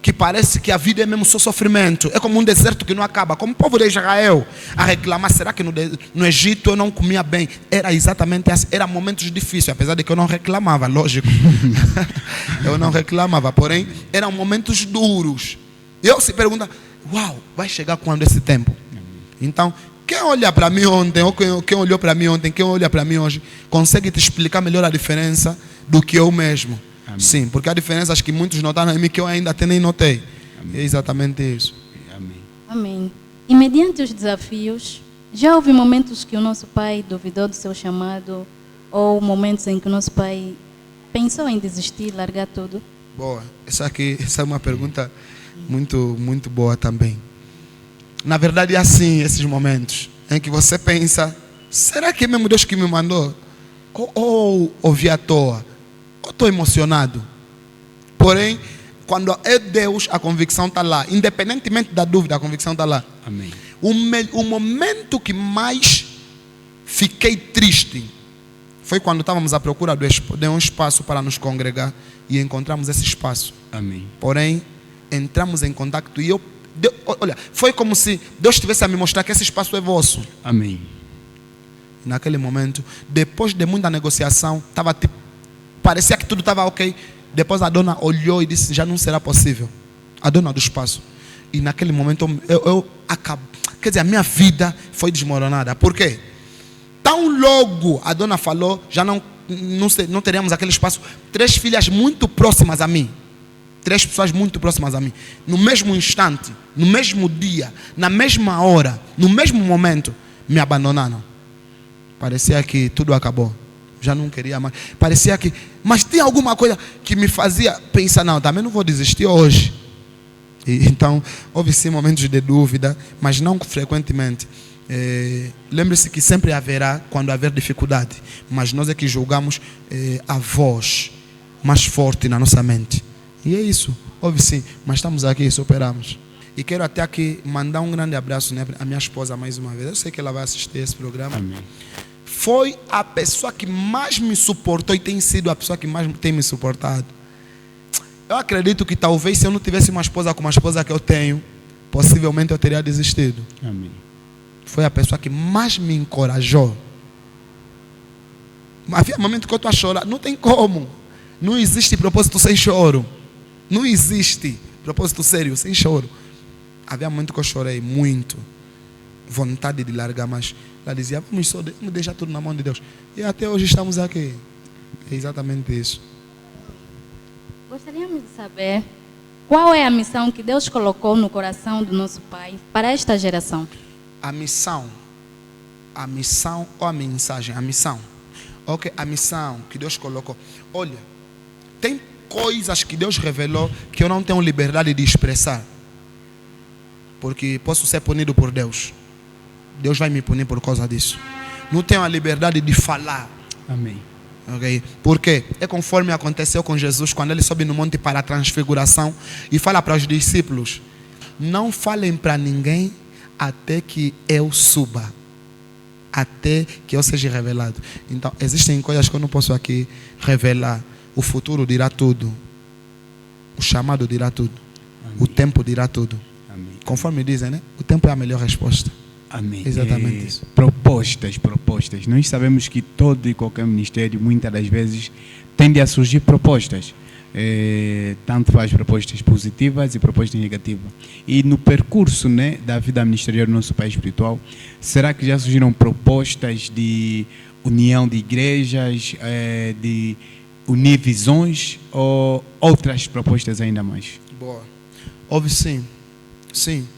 [SPEAKER 1] que parece que a vida é mesmo só sofrimento. É como um deserto que não acaba. Como o povo de Israel a reclamar, será que no Egito eu não comia bem? Era exatamente assim. Eram momentos difíceis, apesar de que eu não reclamava, lógico. Eu não reclamava, porém, eram momentos duros. E eu se pergunto, uau, vai chegar quando esse tempo? Então, quem olha para mim ontem, ou quem olhou para mim ontem, quem olha para mim hoje, consegue te explicar melhor a diferença do que eu mesmo.
[SPEAKER 3] Amém.
[SPEAKER 1] Sim, porque há diferenças que muitos notaram em mim que eu ainda até nem notei.
[SPEAKER 3] Amém.
[SPEAKER 1] É exatamente isso.
[SPEAKER 3] Amém.
[SPEAKER 2] Amém. E mediante os desafios, já houve momentos que o nosso pai duvidou do seu chamado, ou momentos em que o nosso pai pensou em desistir, largar tudo?
[SPEAKER 1] Boa. Essa é uma pergunta muito, muito boa também. Na verdade é assim, esses momentos em que você pensa, será que é mesmo Deus que me mandou? Ou ouvi à toa? Ou estou emocionado? Porém, quando é Deus, a convicção está lá. Independentemente da dúvida, a convicção está lá.
[SPEAKER 3] Amém.
[SPEAKER 1] O momento que mais fiquei triste foi quando estávamos à procura de um espaço para nos congregar e encontramos esse espaço.
[SPEAKER 3] Amém.
[SPEAKER 1] Porém, entramos em contato e olha, foi como se Deus estivesse a me mostrar que esse espaço é vosso.
[SPEAKER 3] Amém.
[SPEAKER 1] Naquele momento, depois de muita negociação, parecia que tudo estava ok. Depois a dona olhou e disse, já não será possível. A dona do espaço. E naquele momento, quer dizer, a minha vida foi desmoronada. Por quê? Tão logo a dona falou, já não teríamos aquele espaço. 3 filhas muito próximas a mim. 3 pessoas muito próximas a mim. No mesmo instante, no mesmo dia, na mesma hora, no mesmo momento, me abandonaram. Parecia que tudo acabou. Já não queria mais. Parecia que... Mas tinha alguma coisa que me fazia pensar, não, também não vou desistir hoje. Então, houve sim momentos de dúvida, mas não frequentemente. Lembre-se que sempre haverá quando haver dificuldade. Mas nós é que julgamos a voz mais forte na nossa mente. E é isso. Houve sim, mas estamos aqui e superamos. E quero até aqui mandar um grande abraço, né, à minha esposa mais uma vez. Eu sei que ela vai assistir esse programa.
[SPEAKER 3] Amém.
[SPEAKER 1] Foi a pessoa que mais me suportou e tem sido a pessoa que mais tem me suportado. Eu acredito que talvez se eu não tivesse uma esposa como a esposa que eu tenho, possivelmente eu teria desistido.
[SPEAKER 3] Amém.
[SPEAKER 1] Foi a pessoa que mais me encorajou. Havia momento que eu estou a chorar. Não tem como. Não existe propósito sem choro. Não existe propósito sério sem choro. Havia momento que eu chorei muito. Vontade de largar, mas ela dizia, vamos deixar tudo na mão de Deus. E até hoje estamos aqui. É exatamente isso.
[SPEAKER 2] Gostaríamos de saber qual é a missão que Deus colocou no coração do nosso pai para esta geração.
[SPEAKER 1] A missão ou a mensagem? A missão. Ok, a missão que Deus colocou. Olha, tem coisas que Deus revelou que eu não tenho liberdade de expressar. Porque posso ser punido por Deus. Deus vai me punir por causa disso. Não tenho a liberdade de falar.
[SPEAKER 3] Amém.
[SPEAKER 1] Okay? Por quê? É conforme aconteceu com Jesus quando ele sobe no monte para a transfiguração e fala para os discípulos: não falem para ninguém até que eu suba, até que eu seja revelado. Então existem coisas que eu não posso aqui revelar. O futuro dirá tudo. O chamado dirá tudo. Amém. O tempo dirá tudo. Amém. Conforme dizem, né? O tempo é a melhor resposta.
[SPEAKER 3] Amém.
[SPEAKER 1] Exatamente isso.
[SPEAKER 3] Propostas. Nós sabemos que todo e qualquer ministério, muitas das vezes, tende a surgir propostas. tanto faz propostas positivas e propostas negativas. E no percurso, né, da vida ministerial do nosso pai espiritual, será que já surgiram propostas de união de igrejas, de unir visões ou outras propostas ainda mais?
[SPEAKER 1] Boa. Houve sim. Sim.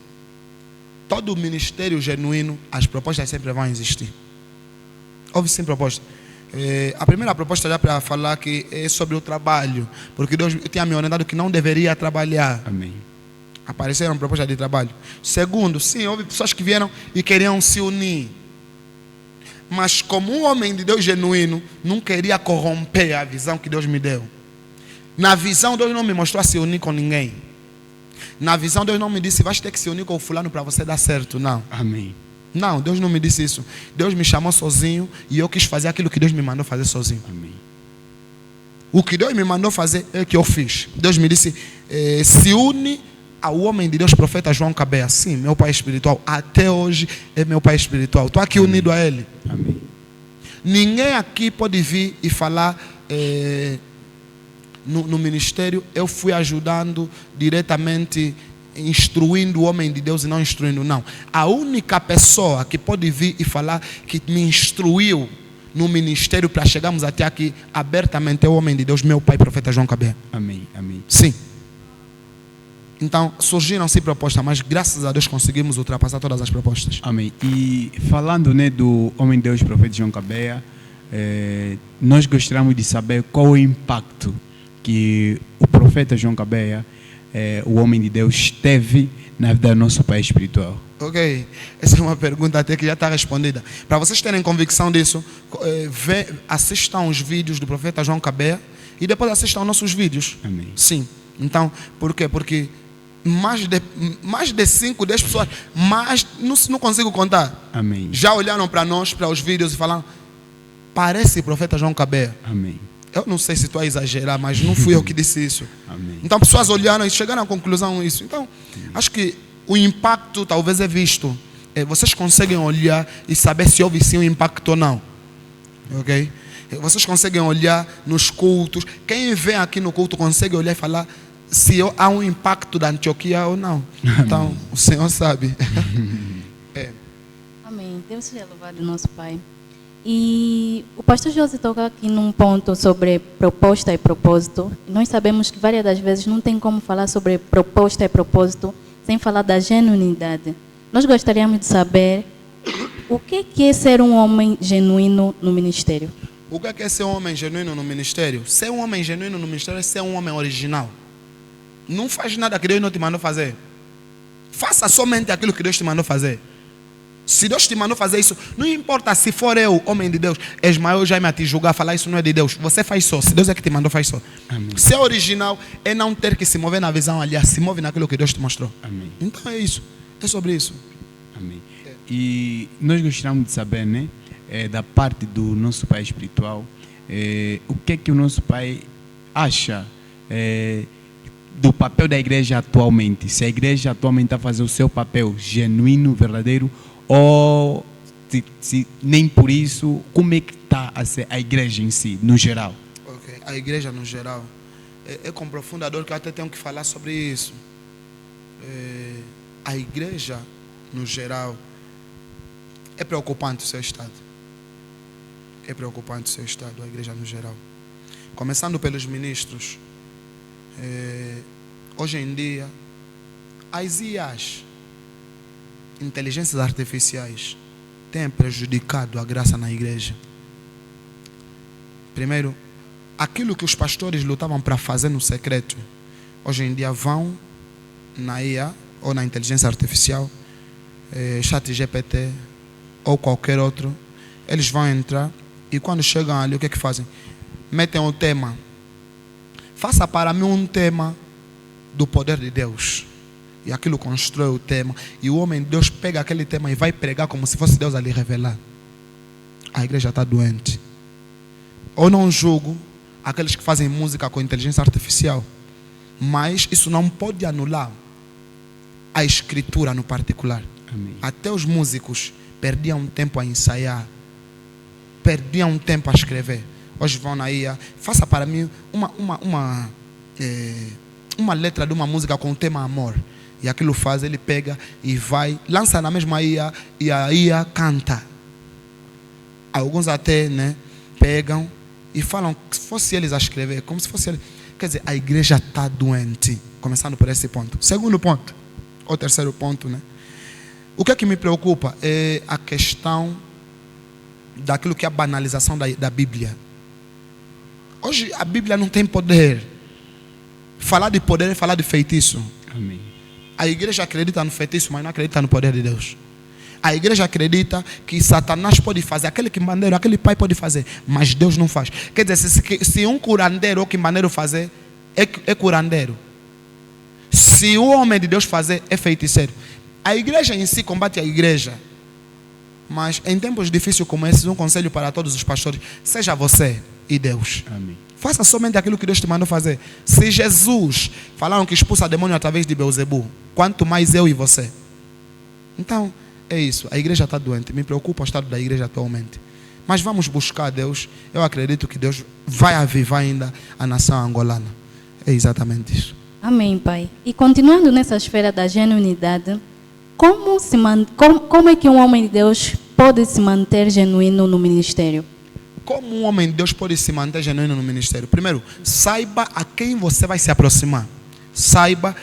[SPEAKER 1] Todo ministério genuíno, as propostas sempre vão existir. Houve sim proposta. A primeira proposta já para falar que é sobre o trabalho, porque Deus tinha me orientado que não deveria trabalhar.
[SPEAKER 3] Amém.
[SPEAKER 1] Apareceram propostas de trabalho. Segundo, sim, houve pessoas que vieram e queriam se unir. Mas como um homem de Deus genuíno, não queria corromper a visão que Deus me deu. Na visão, Deus não me mostrou a se unir com ninguém. Na visão, Deus não me disse, vais ter que se unir com o fulano para você dar certo. Não.
[SPEAKER 3] Amém.
[SPEAKER 1] Não, Deus não me disse isso. Deus me chamou sozinho e eu quis fazer aquilo que Deus me mandou fazer sozinho.
[SPEAKER 3] Amém.
[SPEAKER 1] O que Deus me mandou fazer é o que eu fiz. Deus me disse, se une ao homem de Deus, profeta João Cabea. Sim, meu pai espiritual. Até hoje é meu pai espiritual. Estou aqui unido a ele.
[SPEAKER 3] Amém.
[SPEAKER 1] Ninguém aqui pode vir e falar no ministério. Eu fui ajudando diretamente, instruindo o homem de Deus e não instruindo, não. A única pessoa que pode vir e falar que me instruiu no ministério para chegarmos até aqui abertamente é o homem de Deus, meu pai, profeta João Cabé.
[SPEAKER 3] Amém. Amém.
[SPEAKER 1] Sim. Então, surgiram-se propostas, mas graças a Deus conseguimos ultrapassar todas as propostas.
[SPEAKER 3] Amém. E falando, né, do homem de Deus, profeta João Cabea, nós gostaríamos de saber qual o impacto que o profeta João Cabea, o homem de Deus, teve na vida do nosso pai espiritual.
[SPEAKER 1] Ok, essa é uma pergunta até que já está respondida. Para vocês terem convicção disso, assistam os vídeos do profeta João Cabea e depois assistam nossos vídeos.
[SPEAKER 3] Amém.
[SPEAKER 1] Sim. Então, por quê? Porque mais de 5, 10 pessoas, mas não consigo contar.
[SPEAKER 3] Amém.
[SPEAKER 1] Já olharam para nós, para os vídeos e falaram, parece o profeta João Cabea.
[SPEAKER 3] Amém.
[SPEAKER 1] Eu não sei se estou a exagerar, mas não fui eu que disse isso.
[SPEAKER 3] Amém.
[SPEAKER 1] Então, pessoas olharam e chegaram à conclusão isso. Então, acho que o impacto talvez é visto. Vocês conseguem olhar e saber se houve sim um impacto ou não. Ok? Vocês conseguem olhar nos cultos. Quem vem aqui no culto consegue olhar e falar se há um impacto da Antioquia ou não. Então, o Senhor sabe.
[SPEAKER 2] Amém. Deus seja louvado, nosso Pai. E o pastor José toca aqui num ponto sobre proposta e propósito. Nós sabemos que várias das vezes não tem como falar sobre proposta e propósito sem falar da genuinidade. Nós gostaríamos de saber o que é ser um homem genuíno no ministério.
[SPEAKER 1] O que é ser um homem genuíno no ministério? Ser um homem genuíno no ministério é ser um homem original. Não faz nada que Deus não te mandou fazer. Faça somente aquilo que Deus te mandou fazer. Se Deus te mandou fazer isso, não importa se for eu, homem de Deus, Esmael já me te julgar, falar isso não é de Deus. Você faz só. Se Deus é que te mandou, faz só.
[SPEAKER 3] Amém.
[SPEAKER 1] Ser original é não ter que se mover na visão aliás, se move naquilo que Deus te mostrou.
[SPEAKER 3] Amém.
[SPEAKER 1] Então é isso. É sobre isso.
[SPEAKER 3] Amém. E nós gostaríamos de saber, né, da parte do nosso pai espiritual, o que o nosso pai acha do papel da igreja atualmente. Se a igreja atualmente está fazendo o seu papel genuíno, verdadeiro, ou se nem por isso, como é que está a ser a igreja em si, no geral?
[SPEAKER 1] Okay. A igreja no geral é com profunda dor que eu até tenho que falar sobre isso. A igreja no geral é preocupante o seu estado. É preocupante o seu estado, a igreja no geral. Começando pelos ministros. Hoje em dia, as IAs, inteligências artificiais, têm prejudicado a graça na igreja. Primeiro, aquilo que os pastores lutavam para fazer no secreto, hoje em dia vão na IA ou na inteligência artificial, ChatGPT ou qualquer outro, eles vão entrar e quando chegam ali, o que é que fazem? Metem o tema. Faça para mim um tema do poder de Deus. E aquilo constrói o tema. E o homem de Deus pega aquele tema e vai pregar como se fosse Deus ali revelar. A igreja está doente. Eu não julgo aqueles que fazem música com inteligência artificial. Mas isso não pode anular a escritura no particular.
[SPEAKER 3] Amém.
[SPEAKER 1] Até os músicos perdiam tempo a ensaiar. Perdiam tempo a escrever. Hoje vão na IA. Faça para mim uma letra de uma música com o tema amor. E aquilo faz, ele pega e vai, lança na mesma IA e a IA canta. Alguns até, né, pegam e falam que se fosse eles a escrever, como se fosse eles. Quer dizer, a igreja está doente. Começando por esse ponto. Segundo ponto, ou terceiro ponto, né? O que é que me preocupa é a questão daquilo que é a banalização da Bíblia. Hoje a Bíblia não tem poder. Falar de poder é falar de feitiço.
[SPEAKER 3] Amém.
[SPEAKER 1] A igreja acredita no feitiço, mas não acredita no poder de Deus. A igreja acredita que Satanás pode fazer, aquele quimbandeiro, aquele pai pode fazer, mas Deus não faz. Quer dizer, se um curandeiro ou quimbandeiro fazer, é curandeiro. Se o homem de Deus fazer, é feiticeiro. A igreja em si combate a igreja. Mas em tempos difíceis como esses, um conselho para todos os pastores: seja você e Deus.
[SPEAKER 3] Amém.
[SPEAKER 1] Faça somente aquilo que Deus te mandou fazer. Se Jesus falaram que expulsa demônio através de Beelzebul, quanto mais eu e você. Então, é isso. A igreja está doente. Me preocupa o estado da igreja atualmente. Mas vamos buscar Deus. Eu acredito que Deus vai avivar ainda a nação angolana. É exatamente isso.
[SPEAKER 2] Amém, Pai. E continuando nessa esfera da genuinidade, como é que um homem de Deus pode se manter genuíno no ministério?
[SPEAKER 1] Como um homem de Deus pode se manter genuíno no ministério? Primeiro, saiba a quem você vai se aproximar. Saiba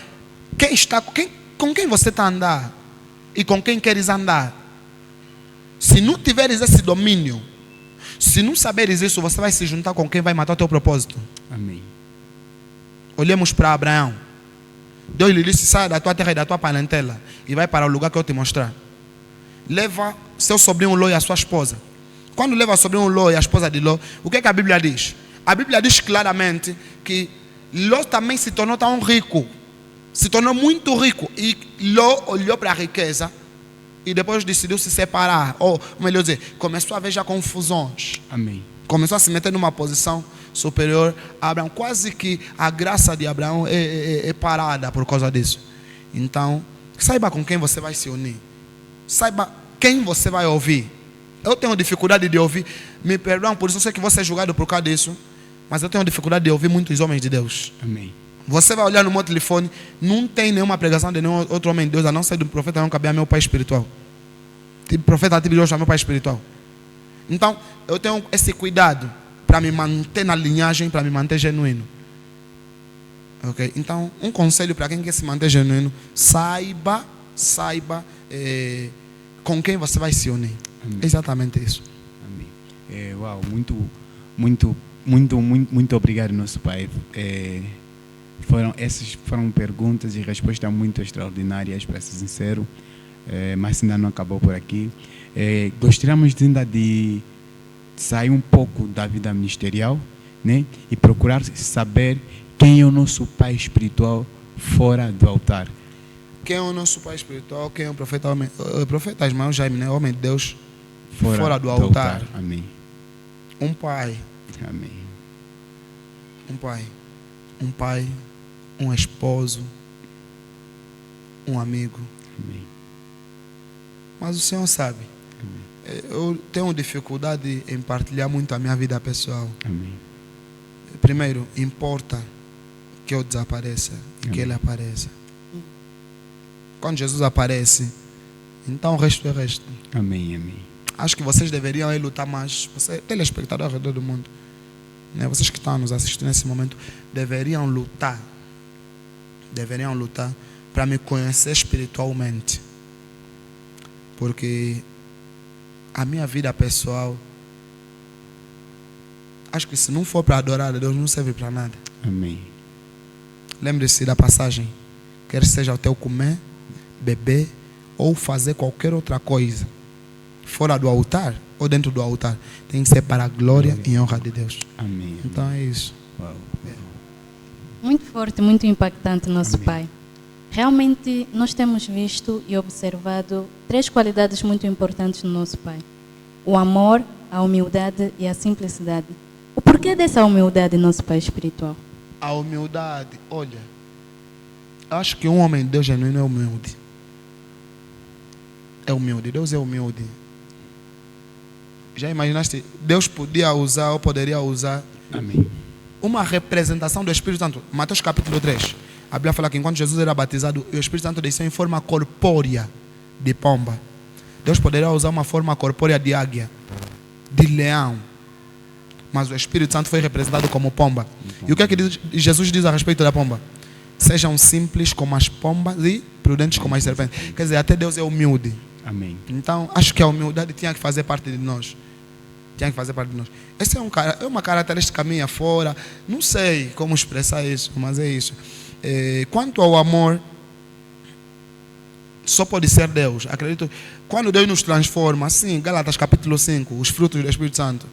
[SPEAKER 1] com quem você está a andar e com quem queres andar. Se não tiveres esse domínio, se não saberes isso, você vai se juntar com quem vai matar o teu propósito.
[SPEAKER 3] Amém.
[SPEAKER 1] Olhemos para Abraão. Deus lhe disse: saia da tua terra e da tua parentela e vai para o lugar que eu te mostrar. Leva seu sobrinho Ló e a sua esposa. Quando leva o sobrinho Ló e a esposa de Ló, o que é que a Bíblia diz? A Bíblia diz claramente que Ló também se tornou tão rico. Se tornou muito rico. E Ló olhou para a riqueza e depois decidiu se separar. Ou melhor dizer, começou a ver já confusões.
[SPEAKER 3] Amém.
[SPEAKER 1] Começou a se meter numa posição superior a Abraão. Quase que a graça de Abraão é parada por causa disso. Então, saiba com quem você vai se unir. Saiba quem você vai ouvir. Eu tenho dificuldade de ouvir. Me perdoam por isso, eu sei que você é julgado por causa disso. Mas eu tenho dificuldade de ouvir muitos homens de Deus.
[SPEAKER 3] Amém.
[SPEAKER 1] Você vai olhar no meu telefone, não tem nenhuma pregação de nenhum outro homem de Deus, a não ser do profeta não cabe a meu pai espiritual. O profeta Tibi Deus é meu pai espiritual. Então, eu tenho esse cuidado para me manter na linhagem, para me manter genuíno. Ok? Então, um conselho para quem quer se manter genuíno: saiba com quem você vai se unir.
[SPEAKER 3] Amém.
[SPEAKER 1] Exatamente isso.
[SPEAKER 3] Amém. Uau, muito obrigado, nosso Pai. Essas foram perguntas e respostas muito extraordinárias, para ser sincero. Mas ainda não acabou por aqui. Gostaríamos ainda de sair um pouco da vida ministerial, né? E procurar saber quem é o nosso pai espiritual fora do altar.
[SPEAKER 1] Quem é o nosso pai espiritual? Quem é o profeta? O profeta Ismael Jaime, né? Homem de Deus fora do altar.
[SPEAKER 3] Amém.
[SPEAKER 1] Um pai.
[SPEAKER 3] Amém.
[SPEAKER 1] Um pai, um esposo, um amigo.
[SPEAKER 3] Amém.
[SPEAKER 1] Mas o Senhor sabe.
[SPEAKER 3] Amém.
[SPEAKER 1] Eu tenho dificuldade em partilhar muito a minha vida pessoal.
[SPEAKER 3] Amém.
[SPEAKER 1] Primeiro, importa que eu desapareça e que
[SPEAKER 3] Amém.
[SPEAKER 1] Ele apareça. Quando Jesus aparece, então o resto é resto.
[SPEAKER 3] Amém. Amém.
[SPEAKER 1] Acho que vocês deveriam ir lutar mais. Você, telespectador ao redor do mundo, né? Vocês que estão nos assistindo nesse momento, deveriam lutar para me conhecer espiritualmente. Porque a minha vida pessoal, acho que se não for para adorar a Deus, não serve para nada.
[SPEAKER 3] Amém.
[SPEAKER 1] Lembre-se da passagem: quer seja o teu comer, beber ou fazer qualquer outra coisa, fora do altar ou dentro do altar, tem que ser para a glória e honra de Deus.
[SPEAKER 3] Amém.
[SPEAKER 1] Então é isso.
[SPEAKER 3] Uau.
[SPEAKER 2] Muito forte, muito impactante, nosso
[SPEAKER 3] Amém.
[SPEAKER 2] Pai. Realmente, nós temos visto e observado 3 qualidades muito importantes no nosso Pai: o amor, a humildade e a simplicidade. O porquê dessa humildade, nosso Pai espiritual?
[SPEAKER 1] A humildade, olha, eu acho que um homem de Deus genuíno é humilde. É humilde, Deus é humilde. Já imaginaste, Deus podia usar ou poderia usar
[SPEAKER 3] Amém.
[SPEAKER 1] uma representação do Espírito Santo. Mateus capítulo 3. A Bíblia fala que enquanto Jesus era batizado, o Espírito Santo desceu em forma corpórea de pomba. Deus poderia usar uma forma corpórea de águia, de leão. Mas o Espírito Santo foi representado como pomba. E o que é que Jesus diz a respeito da pomba? Sejam simples como as pombas e prudentes como as serpentes. Quer dizer, até Deus é humilde.
[SPEAKER 3] Amém.
[SPEAKER 1] Então, acho que a humildade tinha que fazer parte de nós. Tinha que fazer parte de nós. Essa é uma característica minha fora. Não sei como expressar isso, mas é isso. Quanto ao amor, só pode ser Deus. Acredito. Quando Deus nos transforma, sim, Gálatas capítulo 5, os frutos do Espírito Santo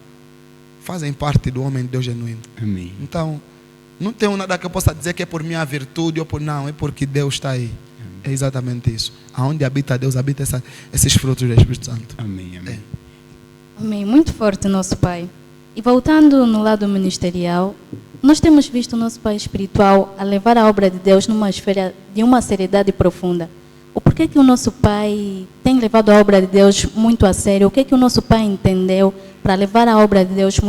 [SPEAKER 1] fazem parte do homem de Deus genuíno.
[SPEAKER 3] Amém.
[SPEAKER 1] Então, não tenho nada que eu possa dizer que é por minha virtude ou por não, é porque Deus está aí. É exatamente isso. Aonde habita Deus, habita esses frutos do Espírito Santo.
[SPEAKER 3] Amém, amém.
[SPEAKER 2] Amém. Muito forte, nosso Pai. E voltando no lado ministerial, nós temos visto o nosso Pai espiritual a levar a obra de Deus numa esfera de uma seriedade profunda. O porquê que o nosso Pai tem levado a obra de Deus muito a sério? O que é que o nosso Pai entendeu para levar a obra de Deus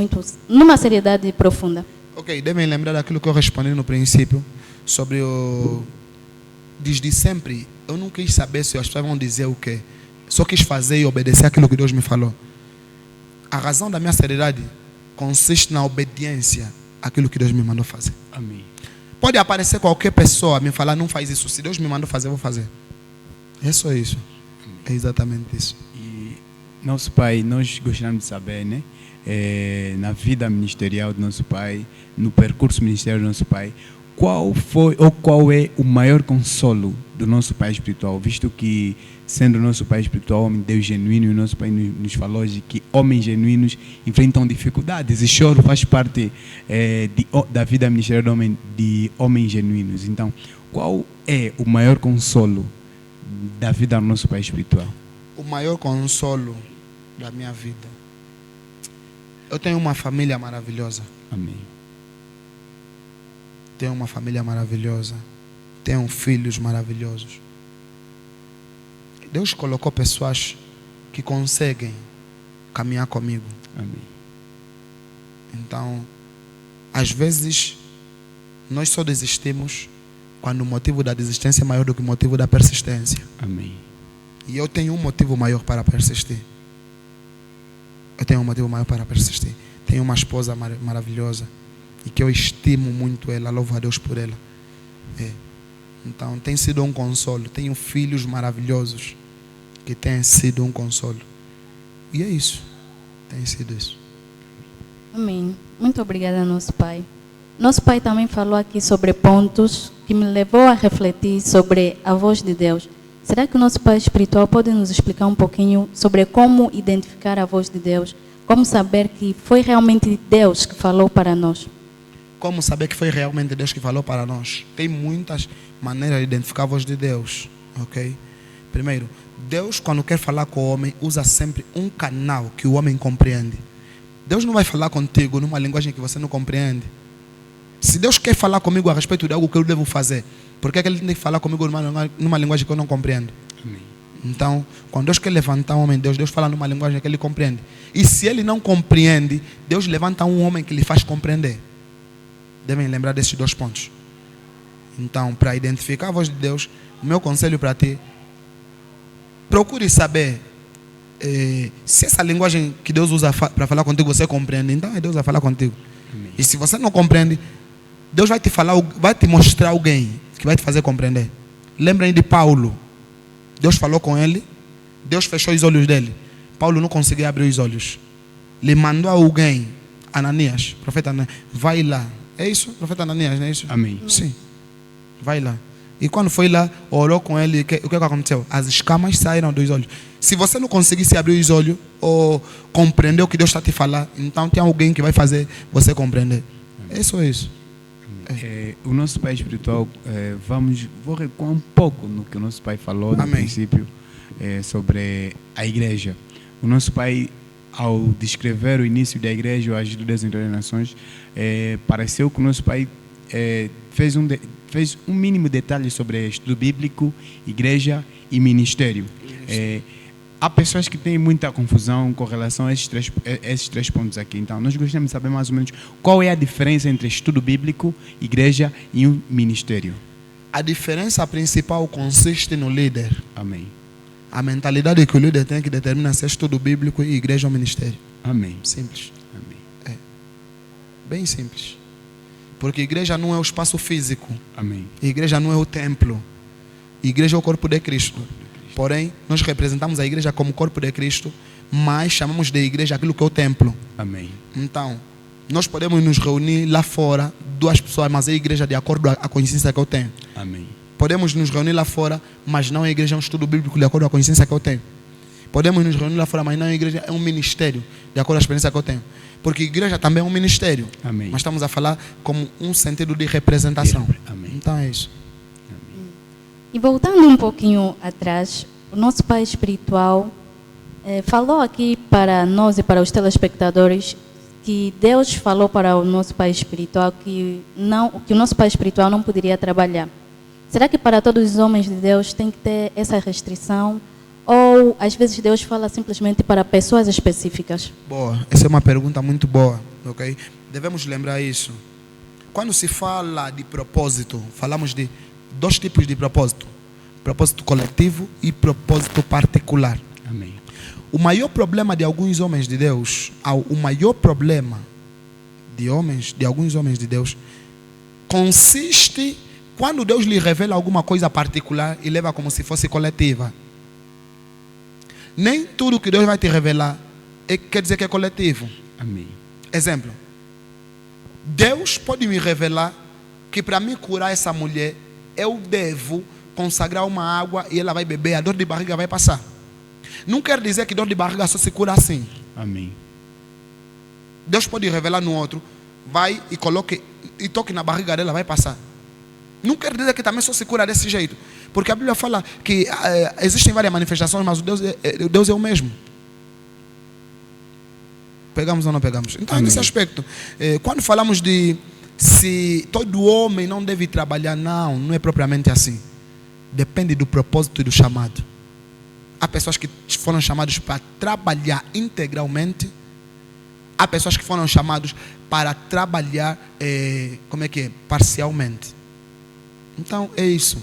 [SPEAKER 2] numa seriedade profunda?
[SPEAKER 1] Ok, devem lembrar daquilo que eu respondi no princípio sobre o... Desde sempre, eu não quis saber se as pessoas vão dizer o quê. Só quis fazer e obedecer aquilo que Deus me falou. A razão da minha seriedade consiste na obediência àquilo que Deus me mandou fazer.
[SPEAKER 3] Amém.
[SPEAKER 1] Pode aparecer qualquer pessoa me falar, não faz isso. Se Deus me mandou fazer, eu vou fazer. É só isso. É exatamente isso.
[SPEAKER 3] E nosso Pai, nós gostaríamos de saber, né? Na vida ministerial do nosso Pai, no percurso ministerial do nosso Pai, qual foi ou qual é o maior consolo do nosso Pai espiritual, visto que, sendo o nosso Pai espiritual homem de Deus genuíno, e o nosso Pai nos falou hoje que homens genuínos enfrentam dificuldades e choro faz parte da vida ministerial de homens genuínos. Então, qual é o maior consolo da vida do nosso Pai espiritual?
[SPEAKER 1] O maior consolo da minha vida. Eu tenho uma família maravilhosa.
[SPEAKER 3] Amém.
[SPEAKER 1] Tenho uma família maravilhosa. Tenho filhos maravilhosos. Deus colocou pessoas que conseguem caminhar comigo.
[SPEAKER 3] Amém.
[SPEAKER 1] Então, às vezes, nós só desistimos quando o motivo da desistência é maior do que o motivo da persistência.
[SPEAKER 3] Amém.
[SPEAKER 1] E eu tenho um motivo maior para persistir. Eu tenho um motivo maior para persistir. Tenho uma esposa maravilhosa e que eu estimo muito ela, louvo a Deus por ela. Então tem sido um consolo. Tenho filhos maravilhosos que têm sido um consolo. E é isso. Tem sido isso.
[SPEAKER 2] Amém. Muito obrigada, nosso Pai. Nosso Pai também falou aqui sobre pontos que me levou a refletir sobre a voz de Deus. Será que o nosso Pai espiritual pode nos explicar um pouquinho sobre como identificar a voz de Deus? Como saber que foi realmente Deus que falou para nós?
[SPEAKER 1] Como saber que foi realmente Deus que falou para nós? Tem muitas maneiras de identificar a voz de Deus, ok? Primeiro, Deus, quando quer falar com o homem, usa sempre um canal que o homem compreende. Deus não vai falar contigo numa linguagem que você não compreende. Se Deus quer falar comigo a respeito de algo que eu devo fazer, por que Ele tem que falar comigo numa linguagem que eu não compreendo?
[SPEAKER 3] Amém.
[SPEAKER 1] Então, quando Deus quer levantar um homem, Deus fala numa linguagem que ele compreende. E se ele não compreende, Deus levanta um homem que lhe faz compreender. Devem lembrar desses dois pontos. Então, para identificar a voz de Deus, o meu conselho para ti, procure saber se essa linguagem que Deus usa para falar contigo você compreende. Então, Deus vai falar contigo.
[SPEAKER 3] Amém.
[SPEAKER 1] E se você não compreende, Deus vai te falar, vai te mostrar alguém que vai te fazer compreender. Lembrem de Paulo. Deus falou com ele, Deus fechou os olhos dele. Paulo não conseguia abrir os olhos. Lhe mandou alguém, Ananias, profeta Ananias, vai lá. É isso? Profeta Ananias, não é isso?
[SPEAKER 3] Amém.
[SPEAKER 1] Sim. Vai lá. E quando foi lá, orou com ele, o que aconteceu? As escamas saíram dos olhos. Se você não conseguisse abrir os olhos ou compreender o que Deus está te falando, então tem alguém que vai fazer você compreender. É só isso.
[SPEAKER 3] O nosso Pai espiritual, vou recuar um pouco no que o nosso Pai falou no princípio sobre a igreja. O nosso Pai, ao descrever o início da igreja, o agir das nações, pareceu que o nosso Pai fez um mínimo detalhe sobre estudo bíblico, igreja e ministério. há pessoas que têm muita confusão com relação a esses três pontos aqui. Então, nós gostaríamos de saber mais ou menos qual é a diferença entre estudo bíblico, igreja e um ministério.
[SPEAKER 1] A diferença principal consiste no líder.
[SPEAKER 3] Amém.
[SPEAKER 1] A mentalidade que o líder tem que determina se é estudo bíblico e igreja ou ministério.
[SPEAKER 3] Amém.
[SPEAKER 1] Simples.
[SPEAKER 3] Amém.
[SPEAKER 1] Bem simples. Porque igreja não é o espaço físico.
[SPEAKER 3] Amém.
[SPEAKER 1] Igreja não é o templo. Igreja é o corpo de Cristo. Porém, nós representamos a igreja como corpo de Cristo, mas chamamos de igreja aquilo que é o templo.
[SPEAKER 3] Amém.
[SPEAKER 1] Então, nós podemos nos reunir lá fora, 2 pessoas, mas é a igreja de acordo com a consciência que eu tenho.
[SPEAKER 3] Amém.
[SPEAKER 1] Podemos nos reunir lá fora, mas não é a igreja, é um estudo bíblico de acordo com a consciência que eu tenho. Podemos nos reunir lá fora, mas não é a igreja, é um ministério de acordo com a experiência que eu tenho. Porque a igreja também é um ministério.
[SPEAKER 3] Amém.
[SPEAKER 1] Mas estamos a falar como um sentido de representação.
[SPEAKER 3] Amém.
[SPEAKER 1] Então é isso.
[SPEAKER 2] E voltando um pouquinho atrás, o nosso pai espiritual falou aqui para nós e para os telespectadores que Deus falou para o nosso pai espiritual que o nosso pai espiritual não poderia trabalhar. Será que para todos os homens de Deus tem que ter essa restrição? Ou às vezes Deus fala simplesmente para pessoas específicas?
[SPEAKER 1] Boa, essa é uma pergunta muito boa, ok? Devemos lembrar isso. Quando se fala de propósito, falamos de 2 tipos de propósito: propósito coletivo e propósito particular.
[SPEAKER 3] Amém.
[SPEAKER 1] O maior problema de alguns homens de Deus, o maior problema de alguns homens de Deus, consiste quando Deus lhe revela alguma coisa particular e leva como se fosse coletiva. Nem tudo que Deus vai te revelar quer dizer que é coletivo.
[SPEAKER 3] Amém.
[SPEAKER 1] Exemplo: Deus pode me revelar que para mim curar essa mulher, eu devo consagrar uma água e ela vai beber, a dor de barriga vai passar. Não quer dizer que dor de barriga só se cura assim.
[SPEAKER 3] Amém.
[SPEAKER 1] Deus pode revelar no outro, vai e coloque e toque na barriga dela, vai passar. Não quer dizer que também só se cura desse jeito. Porque a Bíblia fala que existem várias manifestações, mas Deus é o mesmo. Pegamos ou não pegamos? Então,
[SPEAKER 3] Amém.
[SPEAKER 1] nesse aspecto, quando falamos de se todo homem não deve trabalhar, não é propriamente assim. Depende do propósito e do chamado. Há pessoas que foram chamadas para trabalhar integralmente. Há pessoas que foram chamadas para trabalhar, parcialmente. Então, é isso.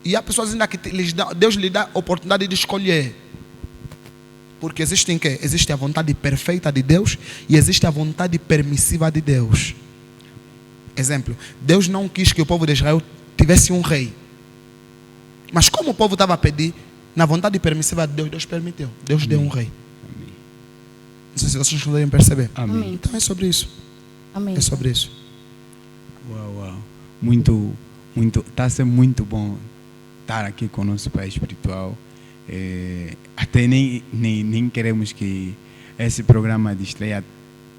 [SPEAKER 1] E há pessoas ainda que Deus lhe dá a oportunidade de escolher. Porque existe quê? Existe a vontade perfeita de Deus e existe a vontade permissiva de Deus. Exemplo: Deus não quis que o povo de Israel tivesse um rei. Mas como o povo estava a pedir, na vontade permissiva de Deus, Deus permitiu. Deus
[SPEAKER 3] Amém.
[SPEAKER 1] deu um rei.
[SPEAKER 3] Amém.
[SPEAKER 1] Não sei se vocês conseguem perceber.
[SPEAKER 3] Amém.
[SPEAKER 1] Então é sobre isso.
[SPEAKER 2] Amém.
[SPEAKER 1] É sobre isso.
[SPEAKER 3] Uau. Muito, está a ser muito bom estar aqui com o nosso pai espiritual. Até nem queremos que esse programa de estreia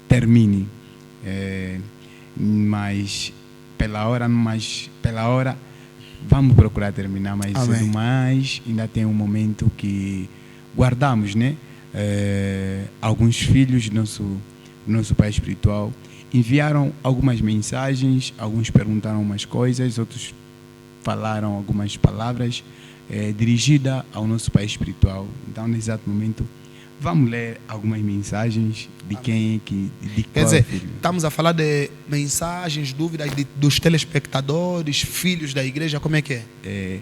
[SPEAKER 3] termine. Mas pela hora vamos procurar terminar mais
[SPEAKER 1] Amém.
[SPEAKER 3] cedo, mas ainda tem um momento que guardamos, né? Alguns filhos do nosso pai espiritual enviaram algumas mensagens, alguns perguntaram umas coisas, outros falaram algumas palavras dirigidas ao nosso pai espiritual. Então, nesse exato momento, vamos ler algumas mensagens de quem
[SPEAKER 1] Quer dizer, estamos a falar de mensagens, dúvidas dos telespectadores, filhos da igreja, como é que é?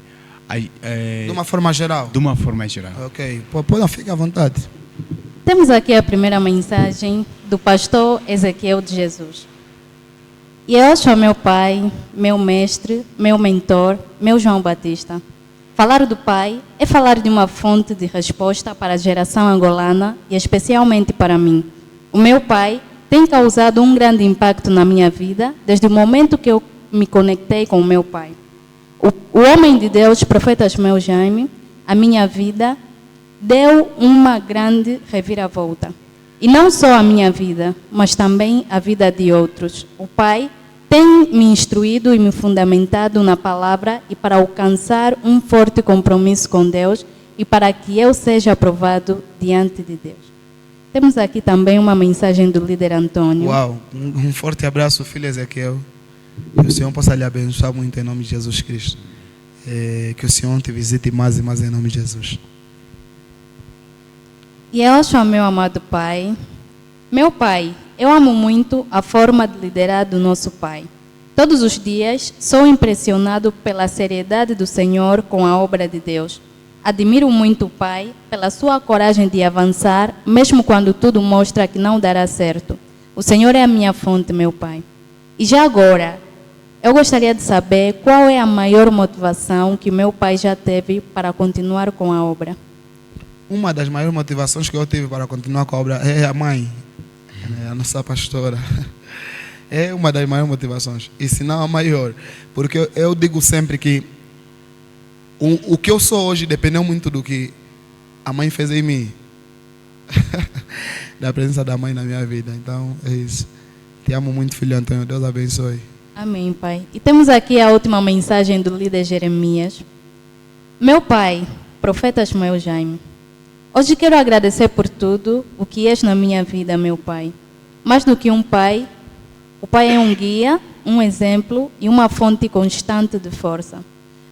[SPEAKER 1] De uma forma geral?
[SPEAKER 3] De uma forma geral.
[SPEAKER 1] Ok, fique à vontade.
[SPEAKER 2] Temos aqui a primeira mensagem do pastor Ezequiel de Jesus. E eu sou meu pai, meu mestre, meu mentor, meu João Batista. Falar do pai é falar de uma fonte de resposta para a geração angolana e especialmente para mim. O meu pai tem causado um grande impacto na minha vida desde o momento que eu me conectei com o meu pai. O homem de Deus, profeta Ismael Jaime, a minha vida deu uma grande reviravolta. E não só a minha vida, mas também a vida de outros. O pai tem me instruído e me fundamentado na palavra e para alcançar um forte compromisso com Deus e para que eu seja aprovado diante de Deus. Temos aqui também uma mensagem do líder Antônio.
[SPEAKER 1] Uau, um forte abraço, filho Ezequiel. Que o Senhor possa lhe abençoar muito em nome de Jesus Cristo. Que o Senhor te visite mais e mais em nome de Jesus.
[SPEAKER 2] E eu acho, meu amado Pai, meu Pai, eu amo muito a forma de liderar do nosso Pai. Todos os dias sou impressionado pela seriedade do Senhor com a obra de Deus. Admiro muito o Pai pela sua coragem de avançar, mesmo quando tudo mostra que não dará certo. O Senhor é a minha fonte, meu Pai. E já agora, eu gostaria de saber qual é a maior motivação que meu pai já teve para continuar com a obra.
[SPEAKER 1] Uma das maiores motivações que eu tive para continuar com a obra é a mãe, a nossa pastora. É uma das maiores motivações, e se não a maior, porque eu digo sempre que o que eu sou hoje dependeu muito do que a mãe fez em mim, da presença da mãe na minha vida. Então é isso. Te amo muito, filho Antônio. Deus abençoe.
[SPEAKER 2] Amém, Pai. E temos aqui a última mensagem do líder Jeremias. Meu pai, profeta Ismael Jaime, hoje quero agradecer por tudo o que és na minha vida, meu pai. Mais do que um pai, o pai é um guia, um exemplo e uma fonte constante de força.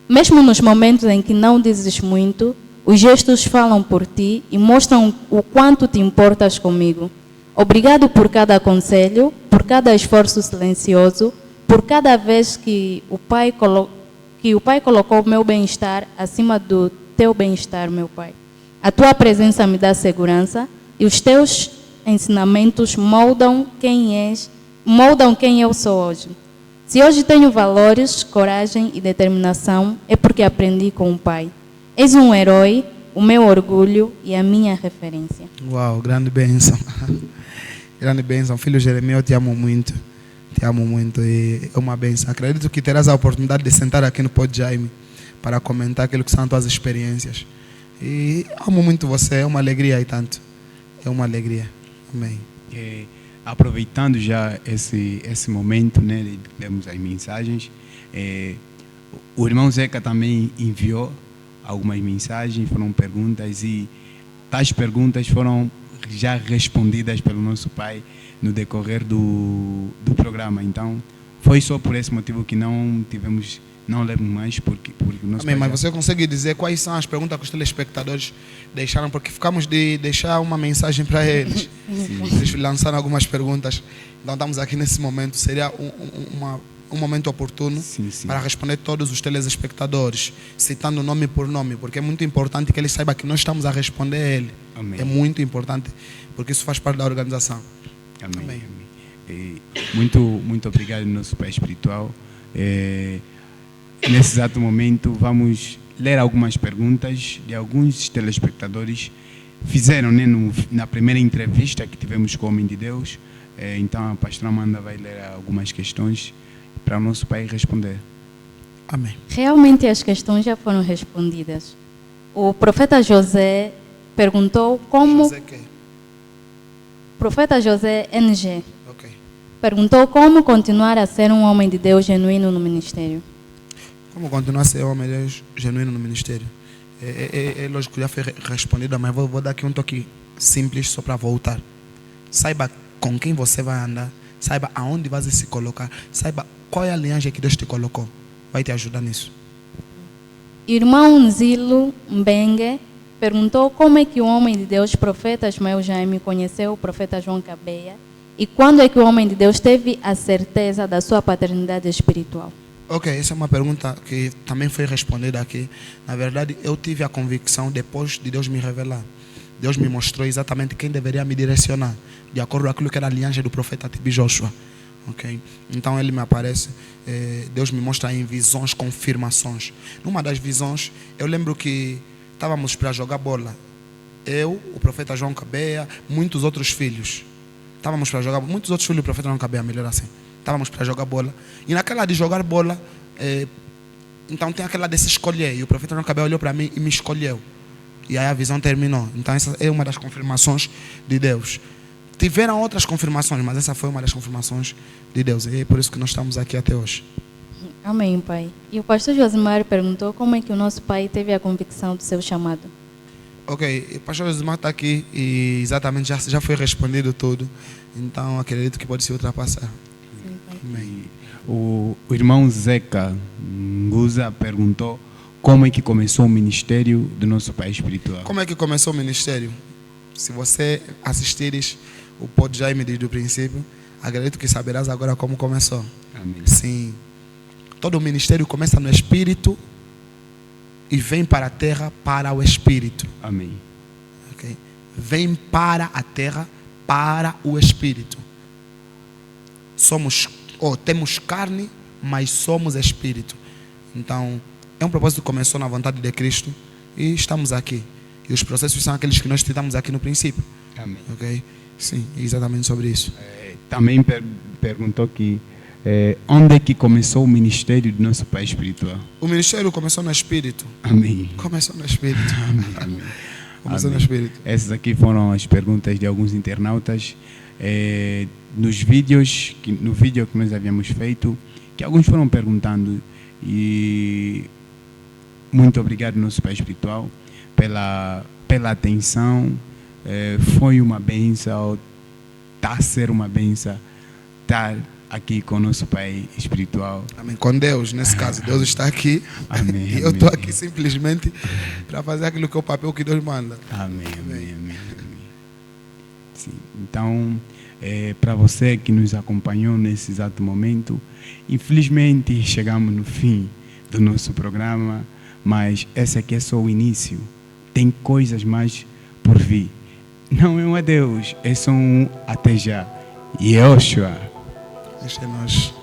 [SPEAKER 2] Mesmo nos momentos em que não dizes muito, os gestos falam por ti e mostram o quanto te importas comigo. Obrigado por cada conselho, por cada esforço silencioso, por cada vez que o Pai colocou o meu bem-estar acima do teu bem-estar, meu Pai. A tua presença me dá segurança e os teus ensinamentos moldam quem eu sou hoje. Se hoje tenho valores, coragem e determinação, é porque aprendi com o Pai. És um herói, o meu orgulho e a minha referência.
[SPEAKER 1] Uau, grande bênção. Grande bênção. Filho Jeremias, eu te amo muito. Te amo muito e é uma bênção. Acredito que terás a oportunidade de sentar aqui no Pod Jaime para comentar aquilo que são as tuas experiências. E amo muito você, é uma alegria e tanto. É uma alegria. Amém.
[SPEAKER 3] Aproveitando já esse momento, né, de lermos as mensagens, o irmão Zeca também enviou algumas mensagens, foram perguntas e tais perguntas foram já respondidas pelo nosso pai no decorrer do programa. Então, foi só por esse motivo que não lemos mais, porque o nosso
[SPEAKER 1] Amém,
[SPEAKER 3] pai
[SPEAKER 1] mas você consegue dizer quais são as perguntas que os telespectadores deixaram? Porque ficamos de deixar uma mensagem para eles. Eles lançaram algumas perguntas. Então, estamos aqui nesse momento. Seria um momento oportuno para responder todos os telespectadores, citando nome por nome, porque é muito importante que ele saiba que nós estamos a responder a ele.
[SPEAKER 3] Amém.
[SPEAKER 1] É muito importante, porque isso faz parte da organização.
[SPEAKER 3] Amém.
[SPEAKER 1] Amém.
[SPEAKER 3] Amém. Muito obrigado, nosso pai espiritual. Nesse exato momento, vamos ler algumas perguntas de alguns telespectadores. Fizeram, né, na primeira entrevista que tivemos com o Homem de Deus. Então, a pastora Amanda vai ler algumas questões para o nosso pai responder.
[SPEAKER 1] Amém.
[SPEAKER 2] Realmente as questões já foram respondidas. O profeta José perguntou como...
[SPEAKER 1] José quem?
[SPEAKER 2] Profeta José NG
[SPEAKER 1] Ok.
[SPEAKER 2] perguntou como continuar a ser um homem de Deus genuíno no ministério.
[SPEAKER 1] Como continuar a ser um homem de Deus genuíno no ministério? É lógico que já foi respondido, mas vou dar aqui um toque simples só para voltar. Saiba com quem você vai andar, saiba aonde vai se colocar, saiba qual é a aliança que Deus te colocou. Vai te ajudar nisso.
[SPEAKER 2] Irmão Nzilo Mbengue perguntou como é que o homem de Deus, profeta Ismael Jaime, conheceu o profeta João Cabeia e quando é que o homem de Deus teve a certeza da sua paternidade espiritual.
[SPEAKER 1] Ok, essa é uma pergunta que também foi respondida aqui. Na verdade, eu tive a convicção depois de Deus me revelar. Deus me mostrou exatamente quem deveria me direcionar, de acordo com aquilo que era a aliança do profeta Tibi Joshua. Okay? Então ele me aparece, Deus me mostra em visões, confirmações. Numa das visões, eu lembro que estávamos para jogar bola. Eu, o profeta João Cabeia, muitos outros filhos. Estávamos para jogar, muitos outros filhos do profeta João Cabeia, melhor assim. Estávamos para jogar bola. E naquela de jogar bola, então tem aquela de se escolher. E o profeta João Cabeia olhou para mim e me escolheu. E aí a visão terminou. Então essa é uma das confirmações de Deus. Tiveram outras confirmações, mas essa foi uma das confirmações de Deus. E é por isso que nós estamos aqui até hoje.
[SPEAKER 2] Amém, Pai. E o pastor Josimar perguntou como é que o nosso pai teve a convicção do seu chamado.
[SPEAKER 1] Ok, o pastor Josimar está aqui e exatamente já foi respondido tudo. Então acredito que pode se ultrapassar.
[SPEAKER 2] Sim, Pai.
[SPEAKER 1] Amém.
[SPEAKER 3] O irmão Zeca Nguza perguntou como é que começou o ministério do nosso pai espiritual.
[SPEAKER 1] Como é que começou o ministério? Se você assistires o pod Jaime desde o princípio, acredito que saberás agora como começou.
[SPEAKER 3] Amém.
[SPEAKER 1] Sim. Todo o ministério começa no Espírito e vem para a terra para o Espírito.
[SPEAKER 3] Amém.
[SPEAKER 1] Okay? Vem para a terra para o Espírito. Temos carne, mas somos Espírito. Então, é um propósito que começou na vontade de Cristo e estamos aqui. E os processos são aqueles que nós citamos aqui no princípio.
[SPEAKER 3] Amém.
[SPEAKER 1] Ok? Sim, exatamente sobre isso.
[SPEAKER 3] Também perguntou que onde é que começou o ministério do nosso pai espiritual?
[SPEAKER 1] O ministério começou no Espírito.
[SPEAKER 3] Amém.
[SPEAKER 1] Começou no Espírito.
[SPEAKER 3] Amém. Amém.
[SPEAKER 1] Começou no
[SPEAKER 3] Amém.
[SPEAKER 1] Espírito.
[SPEAKER 3] Essas aqui foram as perguntas de alguns internautas nos vídeos, no vídeo que nós havíamos feito, que alguns foram perguntando. E muito obrigado, nosso pai espiritual, pela atenção. Foi uma bênção, está a ser uma bênção estar aqui com o nosso pai espiritual.
[SPEAKER 1] Amém. Com Deus, nesse caso, Deus está aqui.
[SPEAKER 3] Amém.
[SPEAKER 1] E eu estou aqui simplesmente para fazer aquilo que é o papel que Deus manda.
[SPEAKER 3] Amém, amém, amém. Sim. Então, para você que nos acompanhou nesse exato momento, infelizmente chegamos no fim do nosso programa, mas esse aqui é só o início. Tem coisas mais por vir. Não é um adeus, é só um até já. Yoshua.
[SPEAKER 1] Deixa nós.